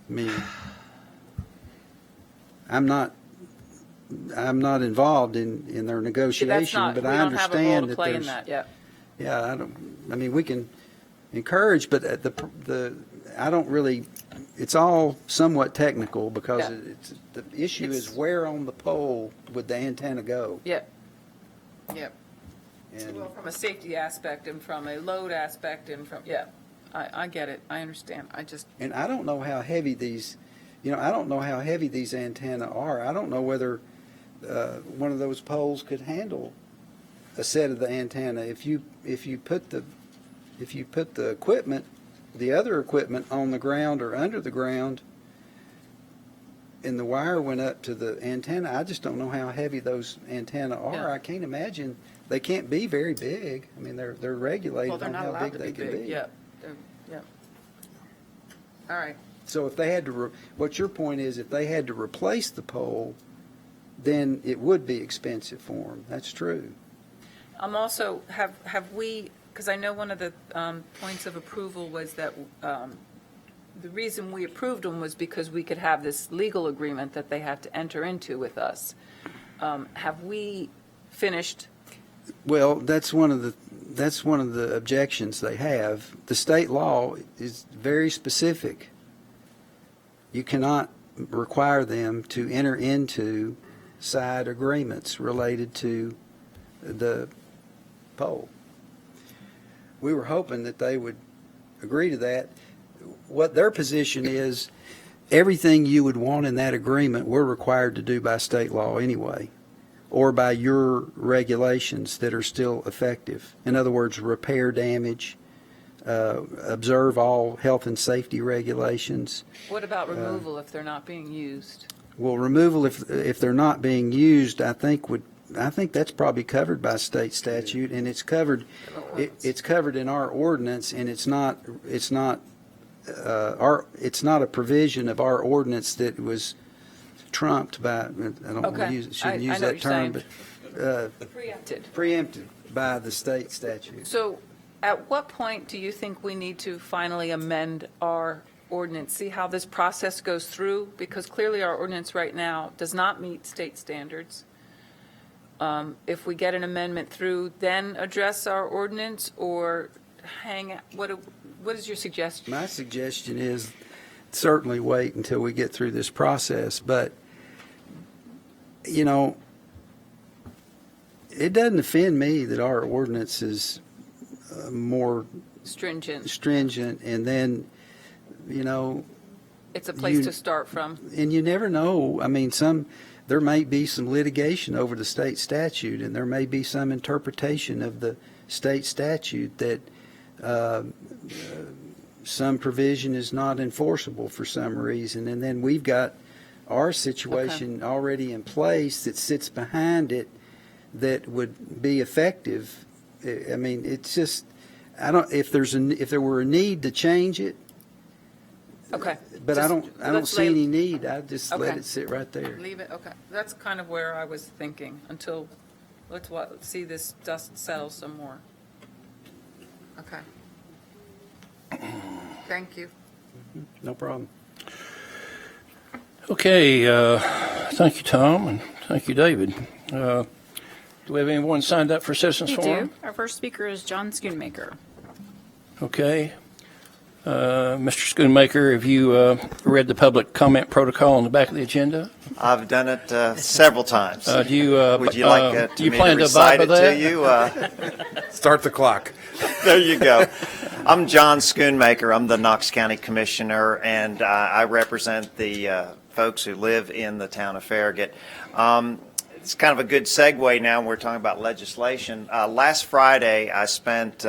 mean, I'm not involved in their That's negotiation, not, we but I don't have a role understand to that play in there's, that yet. yeah, I mean, we can encourage, but I don't really, it's all somewhat technical, because Yeah. the issue is It's- where on the pole would the antenna go? Yep. Yep. And Well, from a safety aspect and from a load aspect and from, yeah, I get it. I understand. And I don't know how heavy these, I don't know how heavy these antenna are. I don't know whether one of those poles could handle a set of the antenna. If you put the equipment, the other equipment on the ground or under the ground, and the wire went up to the antenna, I just don't know how heavy those antenna are. Yeah. I can't imagine. They can't be very big. I mean, they're regulated well, they're on not how allowed big to they be can big. be. Yep. Yep. All right. So if they had to, what your point is, if they had to replace the pole, then it would be expensive for them. That's true. I'm also, have we, because I know one of the points of approval was that the reason we approved them was because we could have this legal agreement that they had to enter into with us. Have we finished? Well, that's one of the objections they have. The state law is very specific. You cannot require them to enter into side agreements related to the pole. We were hoping that they would agree to that. What their position is, everything you would want in that agreement, we're required to do by state law anyway, or by your regulations that are still effective. In other words, repair damage, observe all health and safety regulations. What about removal if they're not being used? Well, removal if they're not being used, I think that's probably covered by state statute, and it's covered in our ordinance, and it's not a provision of our ordinance that was trumped by, I don't want Okay. to shouldn't I use know that what term, you're but Preempted. preempted by the state statute. So at what point do you think we need to finally amend our ordinance, see how this process goes through? Because clearly our ordinance right now does not meet state standards. If we get an amendment through, then address our ordinance, or what is your suggestion? My suggestion is certainly wait until we get through this process, but, it doesn't offend me that our ordinance is more Stringent. stringent, and then, It's a place you- to start from. and you never know. I mean, there may be some litigation over the state statute, and there may be some interpretation of the state statute that some provision is not enforceable for some reason, and then we've got our situation already in place that sits behind it that would be effective. I mean, it's just, if there were a need to change it, Okay. But I don't let's see lay- any need. I just let Okay. it sit right there. Leave it, okay. That's kind of where I was thinking, until, let's see this dust settle some more. Okay. Thank you. No problem. Okay, thank you, Tom, and thank you, David. Do we have anyone signed up for citizens We forum? do. Our first speaker is John Schoonmaker. Okay. Mr. Schoonmaker, have you read the public comment protocol on the back of the agenda? I've done it several times. Do you, Would you like do you me plan to to abide recite by it that? to you? Start the clock. There you go. I'm John Schoonmaker. I'm the Knox County Commissioner, and I represent the folks who live in the town of Farragut. It's kind of a good segue now when we're talking about legislation. Last Friday, I spent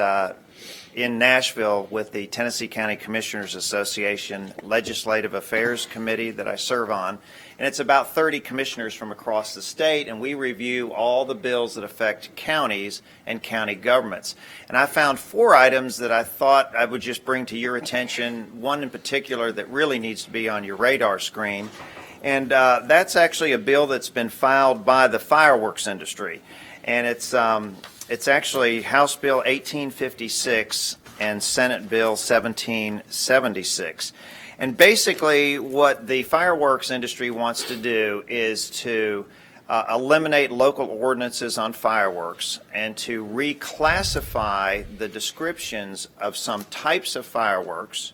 in Nashville with the Tennessee County Commissioners Association Legislative Affairs Committee that I serve on. And it's about 30 commissioners from across the state, and we review all the bills that affect counties and county governments. And I found 4 items that I thought I would just bring to your attention, one in particular that really needs to be on your radar screen. And that's actually a bill that's been filed by the fireworks industry. And it's actually House Bill 1856 and Senate Bill 1776. And basically what the fireworks industry wants to do is to eliminate local ordinances on fireworks and to reclassify the descriptions of some types of fireworks,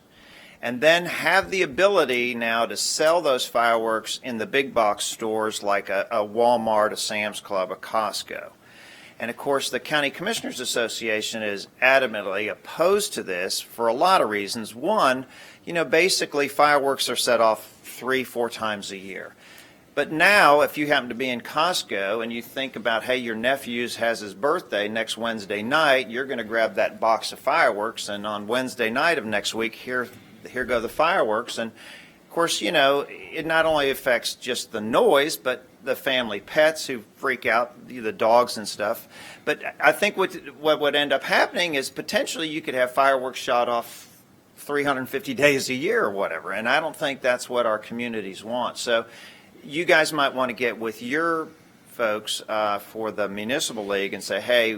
and then have the ability now to sell those fireworks in the big box stores like a Walmart, a Sam's Club, a Costco. And of course, the County Commissioners Association is adamantly opposed to this for a lot of reasons. One, basically fireworks are set off 3-4 times a year. But now, if you happen to be in Costco and you think about, hey, your nephew has his birthday next Wednesday night, you're going to grab that box of fireworks, and on Wednesday night of next week, here go the fireworks. And of course, it not only affects just the noise, but the family pets who freak out, the dogs and stuff. But I think what would end up happening is potentially you could have fireworks shot off 350 days a year or whatever. And I don't think that's what our communities want. So you guys might want to get with your folks for the municipal league and say, hey,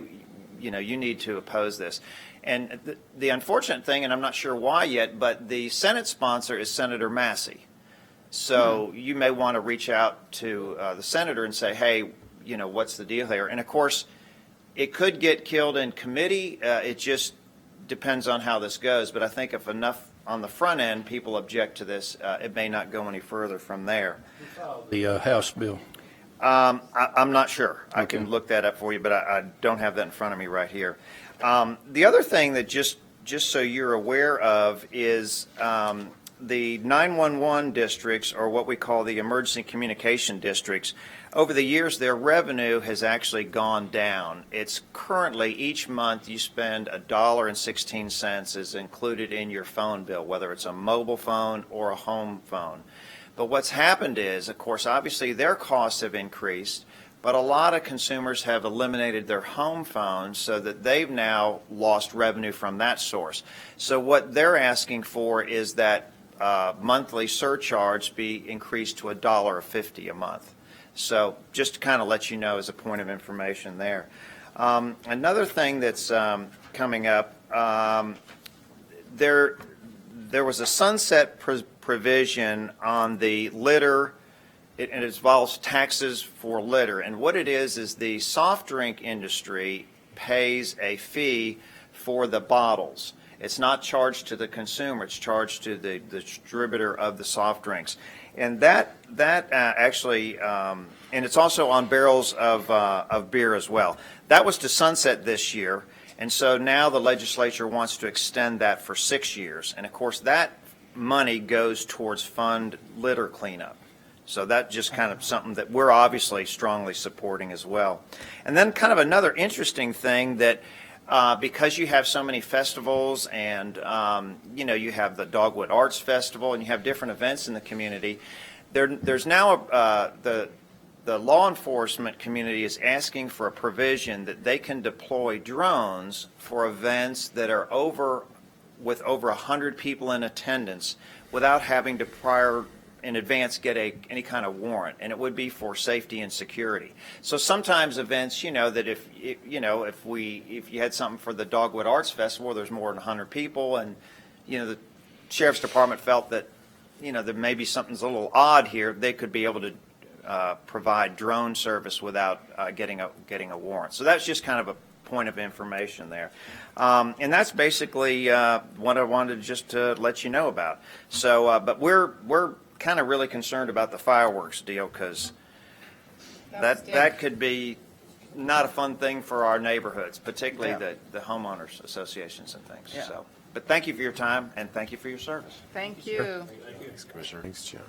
you need to oppose this. And the unfortunate thing, and I'm not sure why yet, but the Senate sponsor is Senator Massey. So you may want to reach out to the senator and say, hey, what's the deal here? And of course, it could get killed in committee. It just depends on how this goes. But I think if enough on the front end people object to this, it may not go any further from there. The House bill. I'm not sure. I can look that up for you, but I don't have that in front of me right here. The other thing that just so you're aware of is the 911 districts, or what we call the emergency communication districts. Over the years, their revenue has actually gone down. It's currently, each month you spend $1.16 is included in your phone bill, whether it's a mobile phone or a home phone. But what's happened is, of course, obviously their costs have increased, but a lot of consumers have eliminated their home phones so that they've now lost revenue from that source. So what they're asking for is that monthly surcharge be increased to $1.50 a month. So just to kind of let you know as a point of information there. Another thing that's coming up, there was a sunset provision on the litter. It involves taxes for litter. And what it is the soft drink industry pays a fee for the bottles. It's not charged to the consumer. It's charged to the distributor of the soft drinks. And that actually, and it's also on barrels of beer as well. That was to sunset this year. And so now the legislature wants to extend that for 6 years. And of course, that money goes towards fund litter cleanup. So that just kind of something that we're obviously strongly supporting as well. And then kind of another interesting thing that because you have so many festivals and, you have the Dogwood Arts Festival and you have different events in the community, there's now the law enforcement community is asking for a provision that they can deploy drones for events that are over with over 100 people in attendance without having to prior in advance get any kind of warrant, and it would be for safety and security. So sometimes events, that if you had something for the Dogwood Arts Festival, there's more than 100 people, and the sheriff's department felt that that maybe something's a little odd here, they could be able to provide drone service without getting a warrant. So that's just kind of a point of information there. And that's basically what I wanted just to let you know about. So, but we're kind of really concerned about the fireworks deal, because that could be not a fun thing for our neighborhoods, particularly the homeowners associations and things. Yeah. So, but thank you for your time, and thank you for your service. Thank you. Thanks, Commissioner. Thanks, John.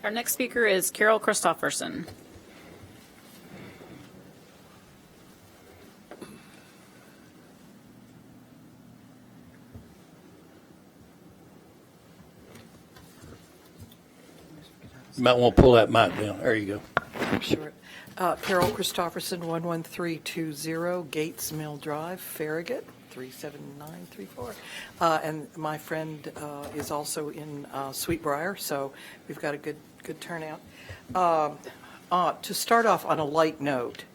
Our next speaker is Carol Christofferson. You might want to pull that mic down. There you go. Sure. Carol Christofferson, 11320 Gates Mill Drive, Farragut, 37934. And my friend is also in Sweetbriar, so we've got a good turnout. To start off on a light note,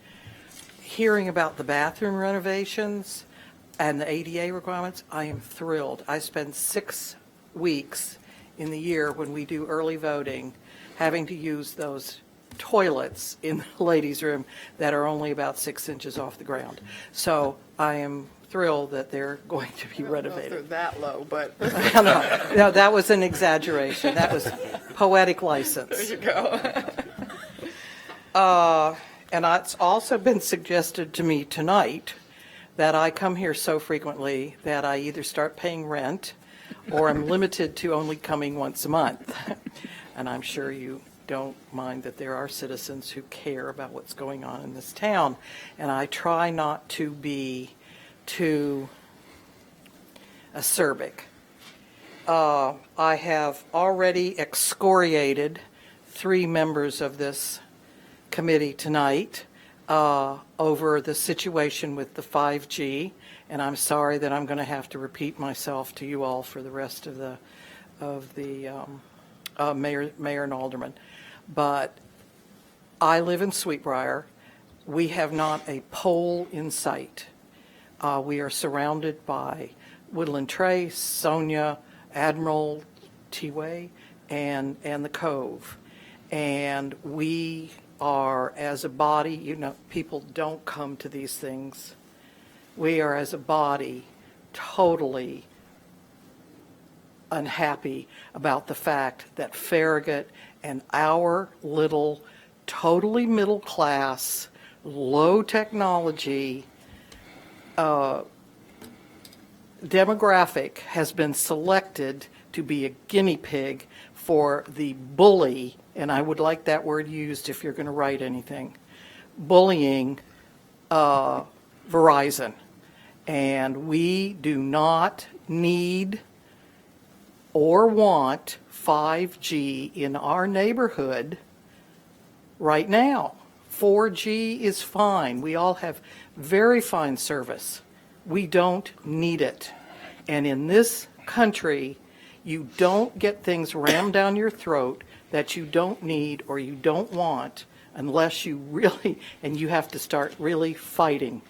hearing about the bathroom renovations and the ADA requirements, I am thrilled. I spend 6 weeks in the year when we do early voting having to use those toilets in the ladies' room that are only about 6 inches off the ground. So I am thrilled that they're going to be renovated. They're that low, but. No, that was an exaggeration. That was poetic license. There you go. And it's also been suggested to me tonight that I come here so frequently that I either start paying rent or I'm limited to only coming once a month. And I'm sure you don't mind that there are citizens who care about what's going on in this town. And I try not to be too acerbic. I have already excoriated 3 members of this committee tonight over the situation with the 5G, and I'm sorry that I'm going to have to repeat myself to you all for the rest of the mayor and alderman. But I live in Sweetbriar. We have not a pole in sight. We are surrounded by Woodland Trace, Sonia, Admiral, T-Way, and the Cove. And we are, as a body, people don't come to these things. We are, as a body, totally unhappy about the fact that Farragut and our little, totally middle class, low technology demographic has been selected to be a guinea pig for the bully, and I would like that word used if you're going to write anything, bullying Verizon. And we do not need or want 5G in our neighborhood right now. 4G is fine. We all have very fine service. We don't need it. And in this country, you don't get things rammed down your throat that you don't need or you don't want unless you really, and you have to start really fighting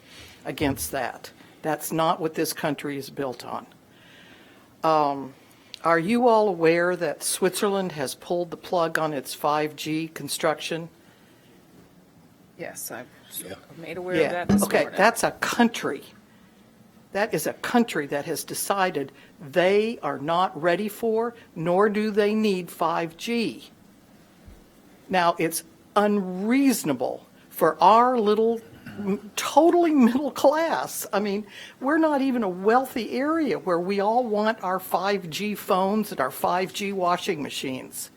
against that. That's not what this country is built on. Are you all aware that Switzerland has pulled the plug on its 5G construction? Yes, I'm made aware of that this Okay, morning. that's a country. That is a country that has decided they are not ready for, nor do they need 5G. Now, it's unreasonable for our little, totally middle class. I mean, we're not even a wealthy area where we all want our 5G phones and our 5G washing machines.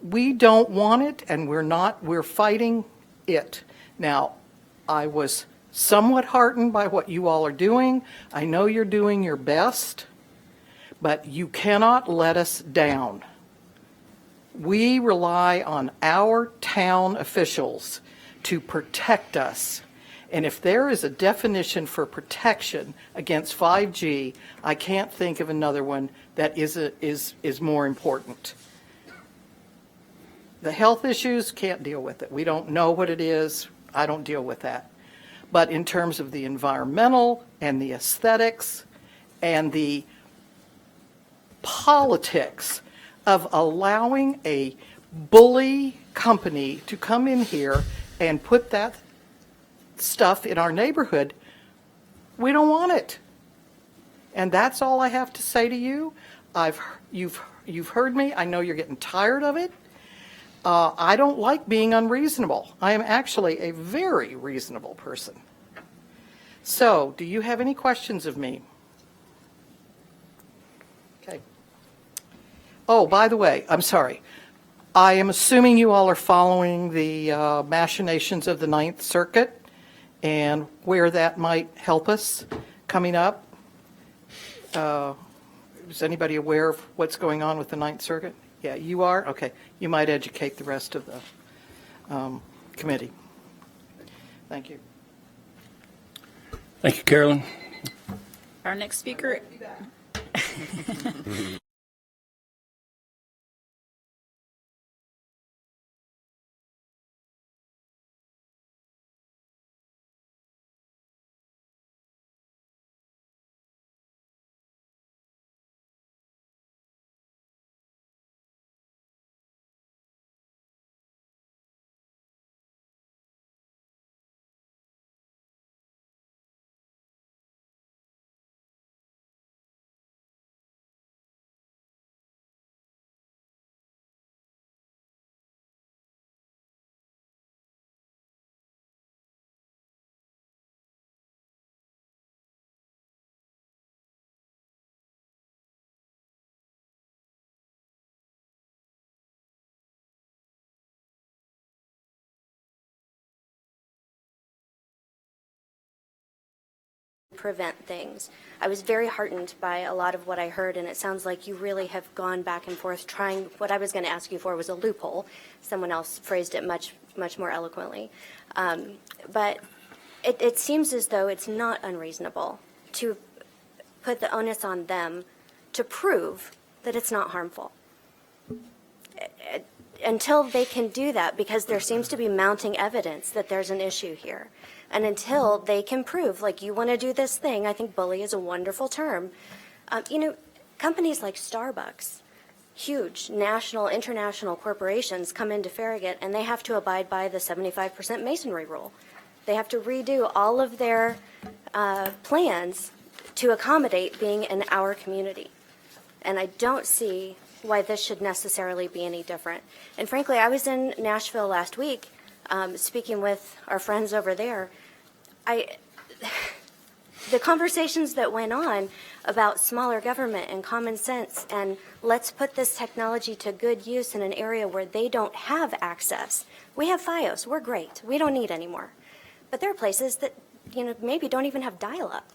We don't want it, and we're fighting it. Now, I was somewhat heartened by what you all are doing. I know you're doing your best, but you cannot let us down. We rely on our town officials to protect us, And if there is a definition for protection against 5G, I can't think of another one that is more important. The health issues, can't deal with it. We don't know what it is. I don't deal with that. But in terms of the environmental and the aesthetics and the politics of allowing a bully company to come in here and put that stuff in our neighborhood, we don't want it. And that's all I have to say to you. You've heard me. I know you're getting tired of it. I don't like being unreasonable. I am actually a very reasonable person. So, do you have any questions of me? Okay. Oh, by the way, I'm sorry. I am assuming you all are following the machinations of the Ninth Circuit and where that might help us coming up. Is anybody aware of what's going on with the Ninth Circuit? Yeah, you are? Okay. You might educate the rest of the committee. Thank you. Thank you, Carolyn. Our next speaker. Prevent things. I was very heartened by a lot of what I heard, and it sounds like you really have gone back and forth trying. What I was going to ask you for was a loophole. Someone else phrased it much more eloquently. But it seems as though it's not unreasonable to put the onus on them to prove that it's not harmful. Until they can do that, because there seems to be mounting evidence that there's an issue here. And until they can prove, like, you want to do this thing, I think bully is a wonderful term. Companies like Starbucks, huge national, international corporations come into Farragut and they have to abide by the 75% masonry rule. They have to redo all of their plans to accommodate being in our community. And I don't see why this should necessarily be any different. And frankly, I was in Nashville last week speaking with our friends over there. The conversations that went on about smaller government and common sense and let's put this technology to good use in an area where they don't have access. We have FiOS. We're great. We don't need any more. But there are places that maybe don't even have dial-up.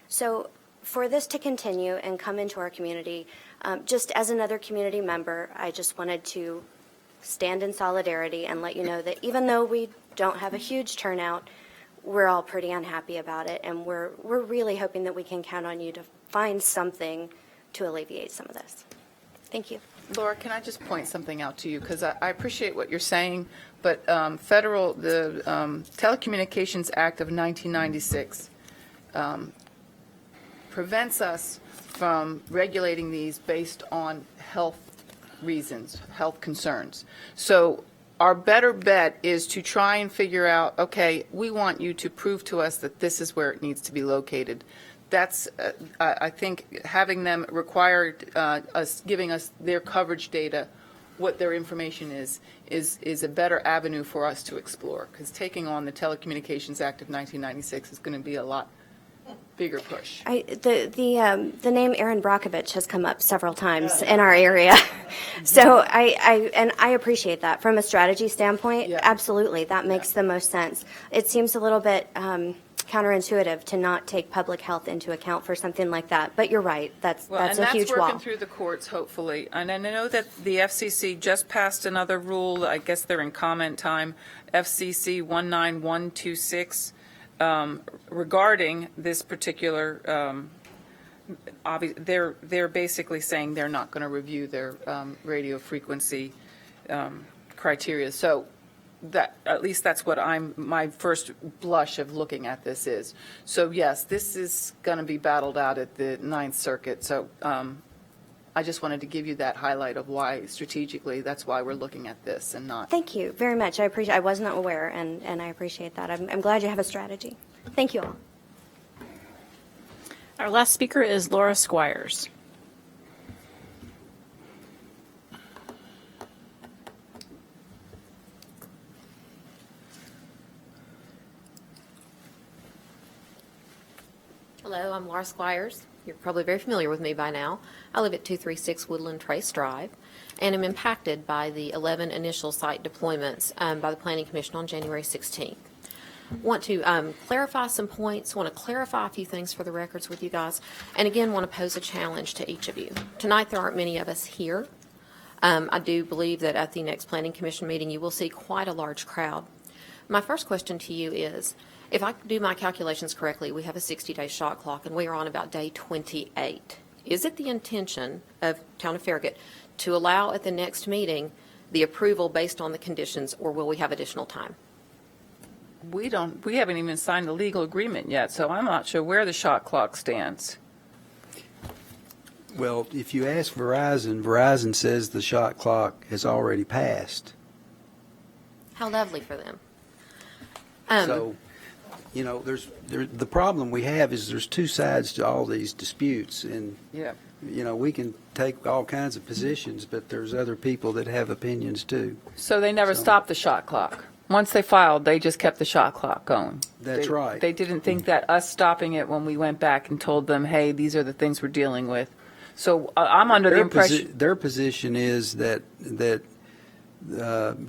So for this to continue and come into our community, just as another community member, I just wanted to stand in solidarity and let you know that even though we don't have a huge turnout, we're all pretty unhappy about it, and we're really hoping that we can count on you to find something to alleviate some of this. Thank you. Laura, can I just point something out to you? Because I appreciate what you're saying, but the Telecommunications Act of 1996 prevents us from regulating these based on health reasons, health concerns. So our better bet is to try and figure out, okay, we want you to prove to us that this is where it needs to be located. That's, I think, having them require giving us their coverage data, what their information is a better avenue for us to explore. Because taking on the Telecommunications Act of 1996 is going to be a lot bigger push. The name Aaron Brockovich has come up several times in our area. So I appreciate that. From a strategy standpoint, absolutely, that makes the most sense. It seems a little bit counterintuitive to not take public health into account for something like that. But you're right, that's a huge wall. And that's working through the courts, hopefully. And I know that the FCC just passed another rule. I guess they're in comment time, FCC 19126. regarding this particular, they're basically saying they're not going to review their radio frequency criteria. So that, at least that's what my first blush of looking at this is. So yes, this is going to be battled out at the Ninth Circuit. So I just wanted to give you that highlight of why strategically, that's why we're looking at this and not. Thank you very much. I was not aware, and I appreciate that. I'm glad you have a strategy. Thank you all. Our last speaker is Laura Squires. Hello, I'm Laura Squires. You're probably very familiar with me by now. I live at 236 Woodland Trace Drive, and am impacted by the 11 initial site deployments by the Planning Commission on January 16th. Want to clarify some points, want to clarify a few things for the records with you guys, and again, want to pose a challenge to each of you. Tonight, there aren't many of us here. I do believe that at the next Planning Commission meeting, you will see quite a large crowd. My first question to you is, if I do my calculations correctly, we have a 60-day shot clock, and we are on about day 28. Is it the intention of Town of Farragut to allow at the next meeting the approval based on the conditions, or will we have additional time? We haven't even signed the legal agreement yet, so I'm not sure where the shot clock stands. Well, if you ask Verizon, Verizon says the shot clock has already passed. How lovely for them. So, you know, the problem we have is there's two sides to all these disputes, and Yeah. you know, we can take all kinds of positions, but there's other people that have opinions too. So they never stopped the shot clock. Once they filed, they just kept the shot clock going. That's right. They didn't think that us stopping it when we went back and told them, hey, these are the things we're dealing with. So I'm under the impression. Their position is that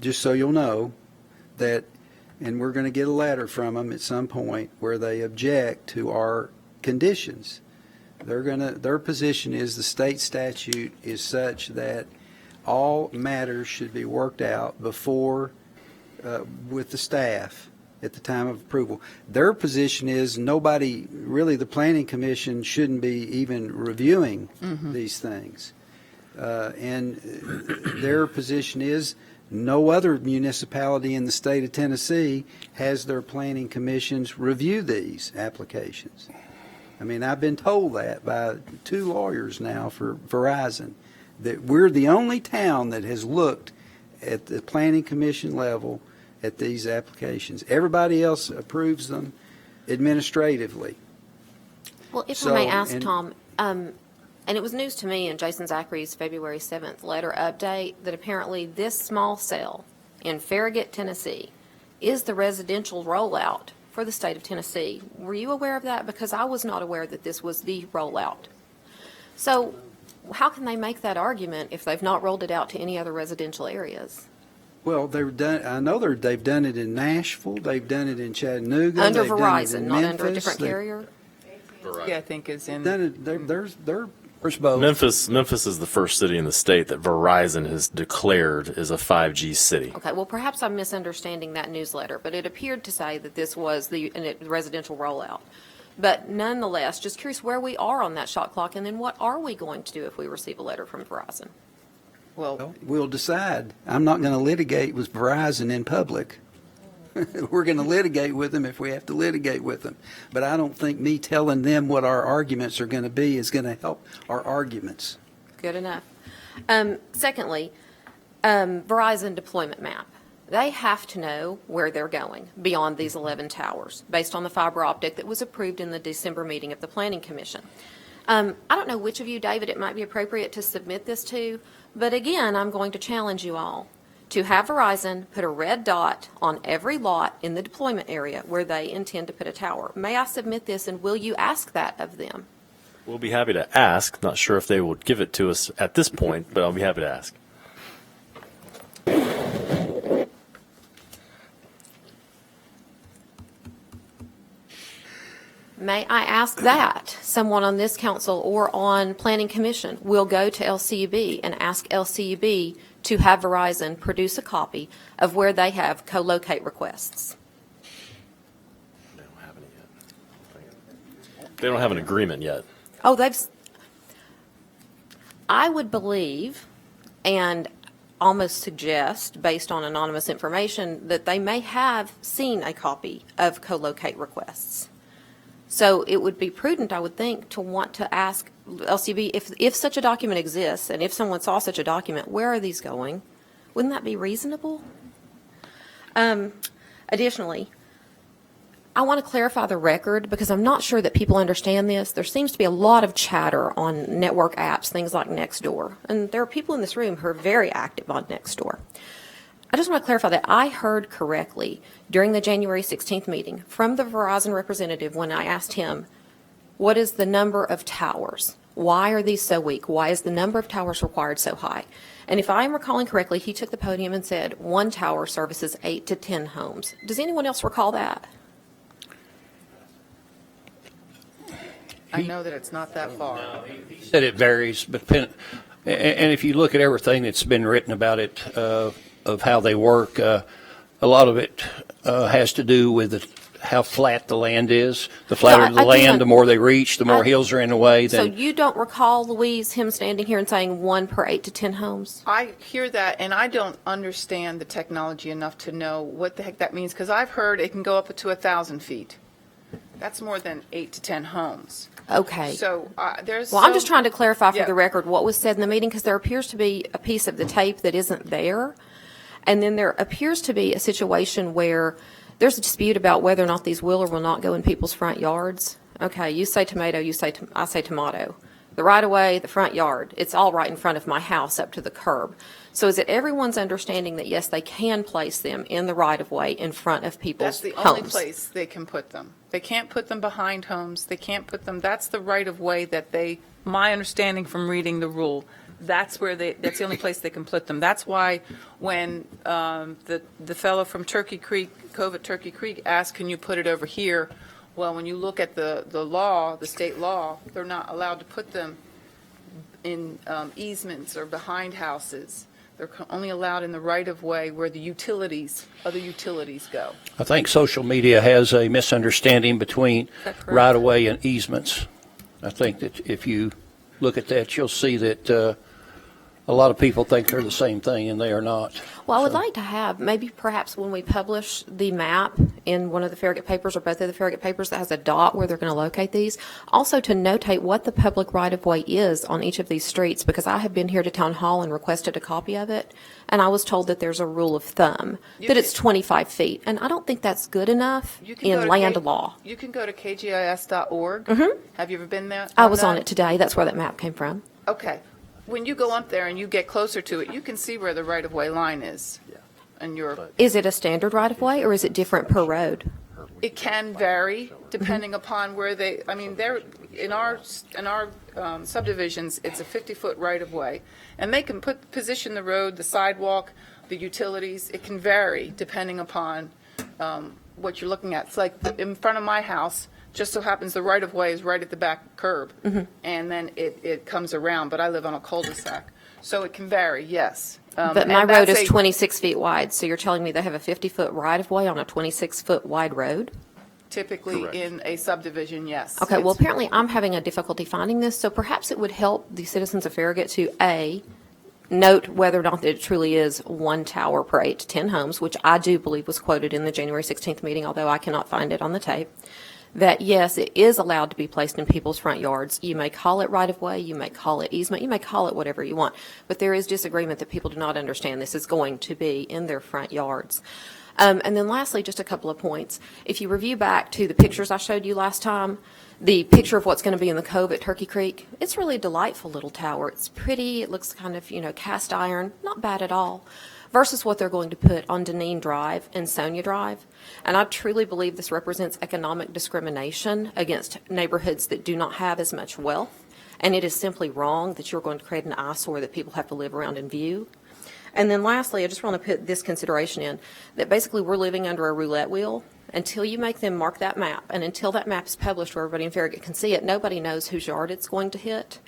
just so you'll know, that, and we're going to get a letter from them at some point where they object to our conditions. Their position is the state statute is such that all matters should be worked out before with the staff at the time of approval. Their position is nobody, really the Planning Commission shouldn't be even reviewing these things. And their position is no other municipality in the state of Tennessee has their planning commissions review these applications. I mean, I've been told that by 2 lawyers now for Verizon, that we're the only town that has looked at the planning commission level at these applications. Everybody else approves them administratively. Well, if So, I may ask, and- Tom, and it was news to me in Jason Zachary's February 7th letter update that apparently this small cell in Farragut, Tennessee, is the residential rollout for the state of Tennessee. Were you aware of that? Because I was not aware that this was the rollout. So how can they make that argument if they've not rolled it out to any other residential areas? Well, they've done. I know they've done it in Nashville. They've done it in Chattanooga. Under they've done it Verizon, in not Memphis. under a different They've carrier? Yeah, I think is in. Done it. They're Memphis is the first city in the state that Verizon has declared is a 5G city. Okay, well, perhaps I'm misunderstanding that newsletter, but it appeared to say that this was the residential rollout. But nonetheless, just curious where we are on that shot clock, and then what are we going to do if we receive a letter from Verizon? Well, We'll decide. I'm not going to litigate with Verizon in public. We're going to litigate with them if we have to litigate with them. But I don't think me telling them what our arguments are going to be is going to help our arguments. Good enough. Secondly, Verizon deployment map. They have to know where they're going beyond these 11 towers based on the fiber optic that was approved in the December meeting of the Planning Commission. I don't know which of you, David, it might be appropriate to submit this to, but again, I'm going to challenge you all to have Verizon put a red dot on every lot in the deployment area where they intend to put a tower. May I submit this, and will you ask that of them? We'll be happy to ask. Not sure if they would give it to us at this point, but I'll be happy to ask. May I ask that someone on this council or on Planning Commission will go to LCUB and ask LCUB to have Verizon produce a copy of where they have co-locate requests? They don't have They don't have an agreement yet. Oh, I would believe and almost suggest, based on anonymous information, that they may have seen a copy of co-locate requests. So it would be prudent, I would think, to want to ask LCB, if such a document exists, and if someone saw such a document, where are these going? Wouldn't that be reasonable? Additionally, I want to clarify the record because I'm not sure that people understand this. There seems to be a lot of chatter on network apps, things like Nextdoor. And there are people in this room who are very active on Nextdoor. I just want to clarify that I heard correctly during the January 16th meeting from the Verizon representative when I asked him, what is the number of towers? Why are these so weak? Why is the number of towers required so high? And if I'm recalling correctly, he took the podium and said one tower services 8 to 10 homes. Does anyone else recall that? I know that it's not that far. He said it varies, but and if you look at everything that's been written about it, of how they work, a lot of it has to do with how flat the land is. The flatter the land, the more they reach, the more hills are in the way. So you don't recall, Louise, him standing here and saying 1 per 8 to 10 homes? I hear that, and I don't understand the technology enough to know what the heck that means, because I've heard it can go up to 1,000 feet. That's more than 8 to 10 homes. Okay. So there's. Well, I'm just trying to clarify for Yeah. the record what was said in the meeting, because there appears to be a piece of the tape that isn't there. And then there appears to be a situation where there's a dispute about whether or not these will or will not go in people's front yards. Okay, you say tomato, I say tomato. The right-of-way, the front yard, it's all right in front of my house up to the curb. So is it everyone's understanding that, yes, they can place them in the right-of-way in front of people's That's the homes? only place they can put them. They can't put them behind homes. They can't put them, that's the right-of-way that they, my understanding from reading the rule, that's the only place they can put them. That's why when the fellow from Turkey Creek, Turkey Creek asked, can you put it over here? Well, when you look at the law, the state law, they're not allowed to put them in easements or behind houses. They're only allowed in the right-of-way where the other utilities go. I think social media has a misunderstanding between right-of-way and easements. I think that if you look at that, you'll see that a lot of people think they're the same thing, and they are not. Well, I would like to have, maybe perhaps when we publish the map in one of the Farragut papers or both of the Farragut papers that has a dot where they're going to locate these, also to notate what the public right-of-way is on each of these streets, because I have been here to Town Hall and requested a copy of it, and I was told that there's a rule of thumb, that it's 25 feet, and I don't think that's good enough in land law. You can go to kgis.org. Have you ever been there? I was on it today. That's where that map came from. Okay. When you go up there and you get closer to it, you can see where the right-of-way line is. And Is it a standard right-of-way, or is it different per road? it can vary depending upon where they, I mean, they're, in our subdivisions, it's a 50-foot right-of-way. And they can position the road, the sidewalk, the utilities. It can vary depending upon what you're looking at. It's like in front of my house, just so happens the right-of-way is right at the back curb, and then it comes around, but I live on a cul-de-sac. So it can vary, yes. But my road is 26 feet wide, so you're telling me they have a 50-foot right-of-way on a 26-foot wide road? Typically in a subdivision, yes. Okay, well, apparently I'm having a difficulty finding this, so perhaps it would help the citizens of Farragut to, A, note whether or not it truly is one tower per 8 to 10 homes, which I do believe was quoted in the January 16th meeting, although I cannot find it on the tape. That, yes, it is allowed to be placed in people's front yards. You may call it right-of-way, you may call it easement, you may call it whatever you want, but there is disagreement that people do not understand this is going to be in their front yards. And then lastly, just a couple of points. If you review back to the pictures I showed you last time, the picture of what's going to be in the cove at Turkey Creek, it's really a delightful little tower. It's pretty, it looks kind of, cast iron, not bad at all, versus what they're going to put on Deneen Drive and Sonia Drive. And I truly believe this represents economic discrimination against neighborhoods that do not have as much wealth. And it is simply wrong that you're going to create an eyesore that people have to live around and view. And then lastly, I just want to put this consideration in, that basically we're living under a roulette wheel. Until you make them mark that map, and until that map is published where everybody in Farragut can see it, nobody knows whose yard it's going to hit.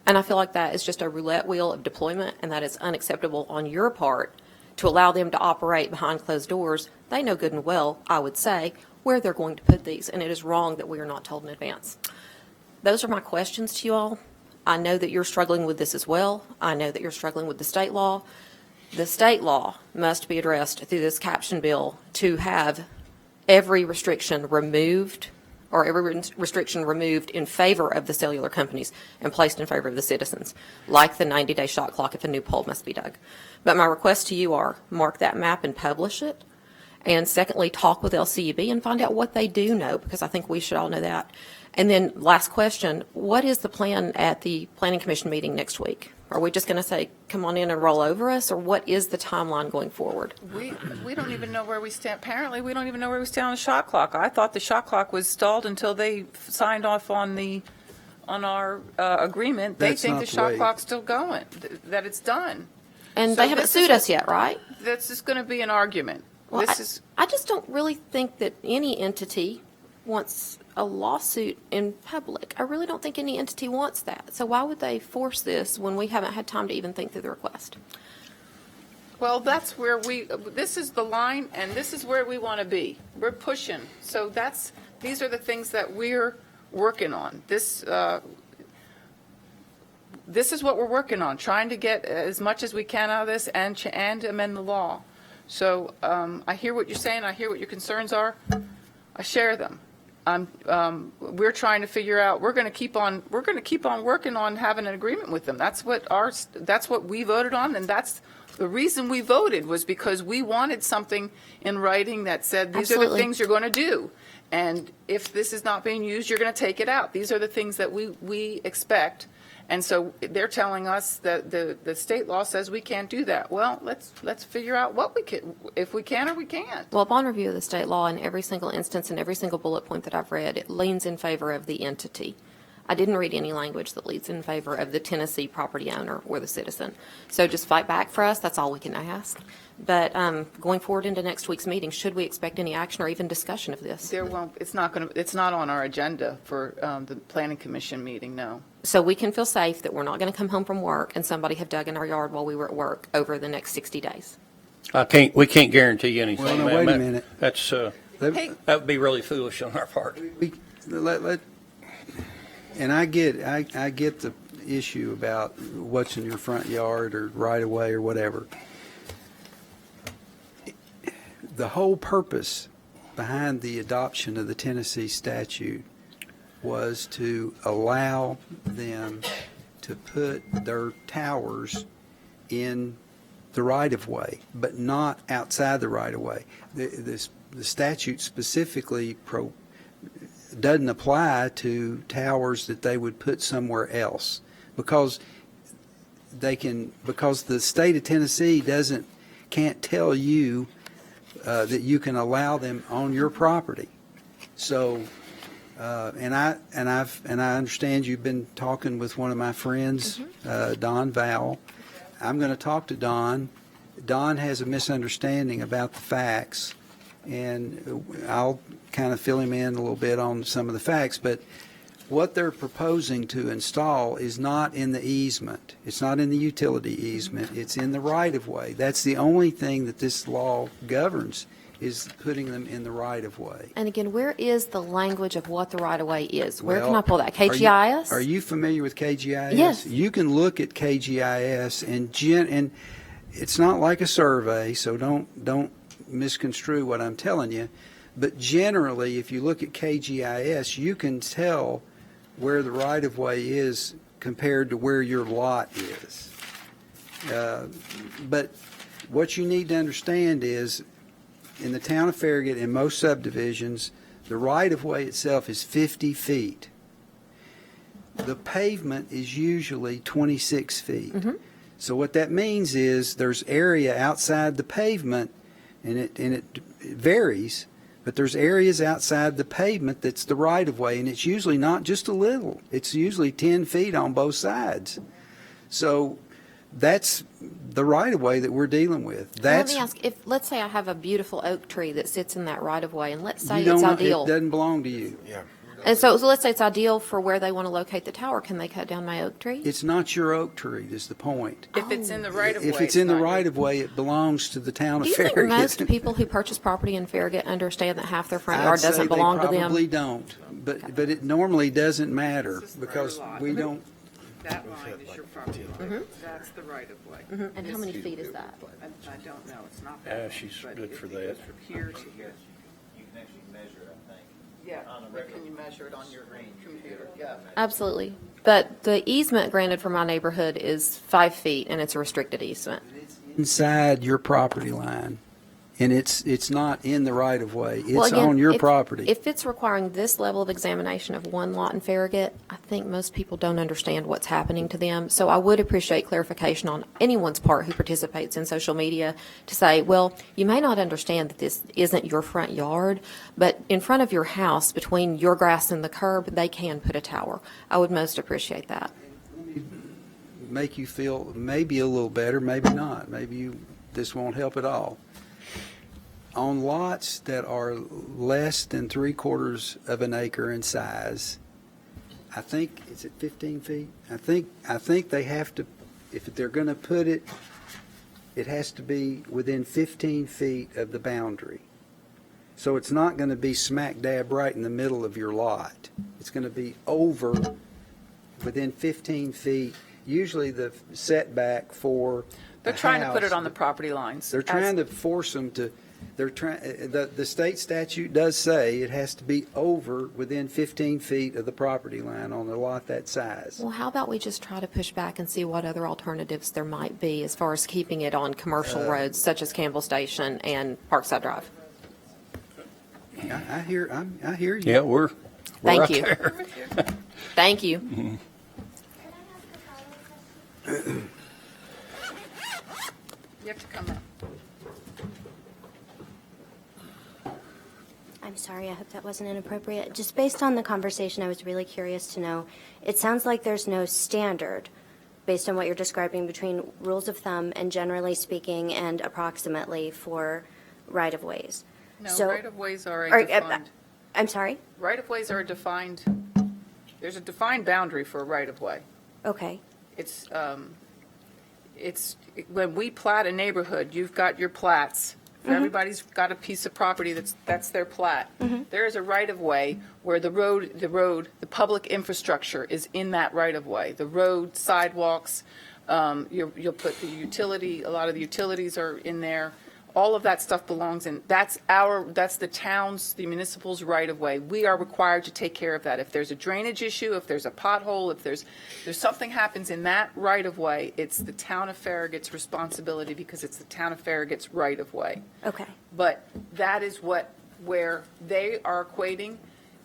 And I feel like that is just a roulette wheel of deployment, and that is unacceptable on your part to allow them to operate behind closed doors. They know good and well, I would say, where they're going to put these, and it is wrong that we are not told in advance. Those are my questions to you all. I know that you're struggling with this as well. I know that you're struggling with the state law. The state law must be addressed through this caption bill to have every restriction removed, or every restriction removed in favor of the cellular companies and placed in favor of the citizens, like the 90-day shot clock if a new pole must be dug. But my request to you are mark that map and publish it. And secondly, talk with LCUB and find out what they do know, because I think we should all know that. And then last question, what is the plan at the Planning Commission meeting next week? Are we just going to say, come on in and roll over us, or what is the timeline going forward? We don't even know where we stand. Apparently, we don't even know where we stand on the shot clock. I thought the shot clock was stalled until they signed off on our agreement. They That's think not the the shot way- clock's still going, that it's done. And So they haven't this sued is- us yet, right? That's just going to be an argument. Well, I just don't really think that any entity wants a lawsuit in public. I really don't think any entity wants that. So why would they force this when we haven't had time to even think through the request? Well, that's where this is the line, and this is where we want to be. We're pushing. So these are the things that we're working on. This is what we're working on, trying to get as much as we can out of this and amend the law. So I hear what you're saying. I hear what your concerns are. I share them. We're trying to figure out. We're going to keep on working on having an agreement with them. That's what we voted on, and that's the reason we voted, was because we wanted something in writing that said these are the Absolutely. things you're going to do, and if this is not being used, you're going to take it out. These are the things that we expect. And so they're telling us that the state law says we can't do that. Well, let's figure out what we can, if we can or we can't. Well, upon review of the state law, in every single instance and every single bullet point that I've read, it leans in favor of the entity. I didn't read any language that leads in favor of the Tennessee property owner or the citizen. So just fight back for us. That's all we can ask. But going forward into next week's meeting, should we expect any action or even discussion of this? There won't. It's not on our agenda for the Planning Commission meeting. No. So we can feel safe that we're not going to come home from work and somebody have dug in our yard while we were at work over the next 60 days. We can't guarantee anything, Well, no, ma'am. wait a minute. That's, that would be really foolish on our part. And I get the issue about what's in your front yard or right of way or whatever. The whole purpose behind the adoption of the Tennessee statute was to allow them to put their towers in the right of way, but not outside the right of way. The statute specifically doesn't apply to towers that they would put somewhere else, because the state of Tennessee can't tell you that you can allow them on your property. So, and I understand you've been talking with one of my friends, Don Val. I'm going to talk to Don. Don has a misunderstanding about the facts, and I'll kind of fill him in a little bit on some of the facts. But what they're proposing to install is not in the easement. It's not in the utility easement. It's in the right-of-way. That's the only thing that this law governs, is putting them in the right-of-way. And again, where is the language of what the right-of-way is? Where can Well, I pull that? KGIS? Are you familiar with KGIS? Yes. You can look at KGIS, and it's not like a survey, so don't misconstrue what I'm telling you. But generally, if you look at KGIS, you can tell where the right-of-way is compared to where your lot is. But what you need to understand is, in the town of Farragut, in most subdivisions, the right-of-way itself is 50 feet. The pavement is usually 26 feet. So what that means is there's area outside the pavement, and it varies, but there's areas outside the pavement that's the right-of-way, and it's usually not just a little. It's usually 10 feet on both sides. So that's the right-of-way that we're dealing with. Let me ask, let's say I have a beautiful oak tree that sits in that right of way, and let's say it's It ideal. doesn't belong to you. Yeah. And so let's say it's ideal for where they want to locate the tower. Can they cut down my oak tree? It's not your oak tree, is the point. If it's in the right of way. If it's in the not right your- of way, it belongs to the town of Do you think Farragut. most people who purchase property in Farragut understand that half their front I'd yard say doesn't belong to They them? probably don't, but it normally doesn't matter because we don't. That line is your property line. That's the right of way. And how many feet is that? I don't know, it's not Yeah, that. she's but good it for goes that. From here to here. You can actually measure it, I think. Yeah, but can you measure it on your computer? Yeah. Absolutely. But the easement granted for my neighborhood is 5 feet, and it's a restricted easement. Inside your property line, and it's not in the right of way. Well, It's again, on your if- property. If it's requiring this level of examination of one lot in Farragut, I think most people don't understand what's happening to them. So I would appreciate clarification on anyone's part who participates in social media to say, well, you may not understand that this isn't your front yard, but in front of your house, between your grass and the curb, they can put a tower. I would most appreciate that. Make you feel maybe a little better, maybe not. This won't help at all. On lots that are less than 3/4 of an acre in size, I think, is it 15 feet? I think they have to, if they're going to put it, it has to be within 15 feet of the boundary. So it's not going to be smack dab right in the middle of your lot. It's going to be over within 15 feet. Usually the setback for They're a trying to put house- it on the property lines. They're trying to force them to, the state statute does say it has to be over within 15 feet of the property line on a lot that size. Well, how about we just try to push back and see what other alternatives there might be as far as keeping it on commercial roads such as Campbell Station and Parkside Drive? I hear you. Yeah, we're Thank out you. there. Thank you. You have to come up. I'm sorry, I hope that wasn't inappropriate. Just based on the conversation, I was really curious to know, it sounds like there's no standard based on what you're describing between rules of thumb and generally speaking and approximately for right-of-ways. No, So- right-of-ways are Or, a defined, I'm sorry? right-of-ways are a defined, there's a defined boundary for a right-of-way. Okay. It's, when we plat a neighborhood, you've got your plats. Everybody's got a piece of property that's their plat. There is a right-of-way where the public infrastructure is in that right-of-way. The road, sidewalks, you'll put the utility, a lot of the utilities are in there. All of that stuff belongs in, that's the town's, the municipal's right-of-way. We are required to take care of that. If there's a drainage issue, if there's a pothole, if there's something happens in that right-of-way, it's the town of Farragut's responsibility because it's the town of Farragut's right-of-way. Okay. But that is where they are equating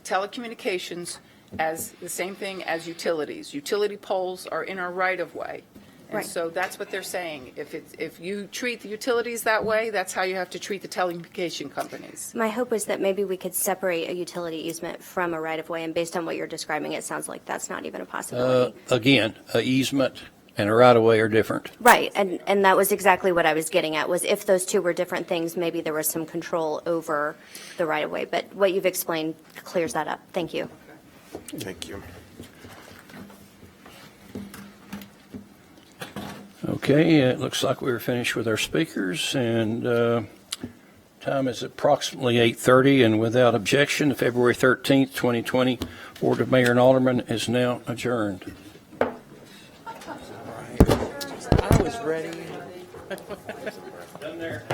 telecommunications as the same thing as utilities. Utility poles are in our right-of-way. And Right. so that's what they're saying. If you treat the utilities that way, that's how you have to treat the telecommunication companies. My hope was that maybe we could separate a utility easement from a right-of-way, and based on what you're describing, it sounds like that's not even a possibility. Again, a easement and a right-of-way are different. Right, and that was exactly what I was getting at, was if those two were different things, maybe there was some control over the right-of-way. But what you've explained clears that up. Thank you. Thank you. Okay, it looks like we're finished with our speakers, and time is approximately 8:30, and without objection, the February 13th, 2020 Board of Mayor and Aldermen is now adjourned. I was ready. Done there.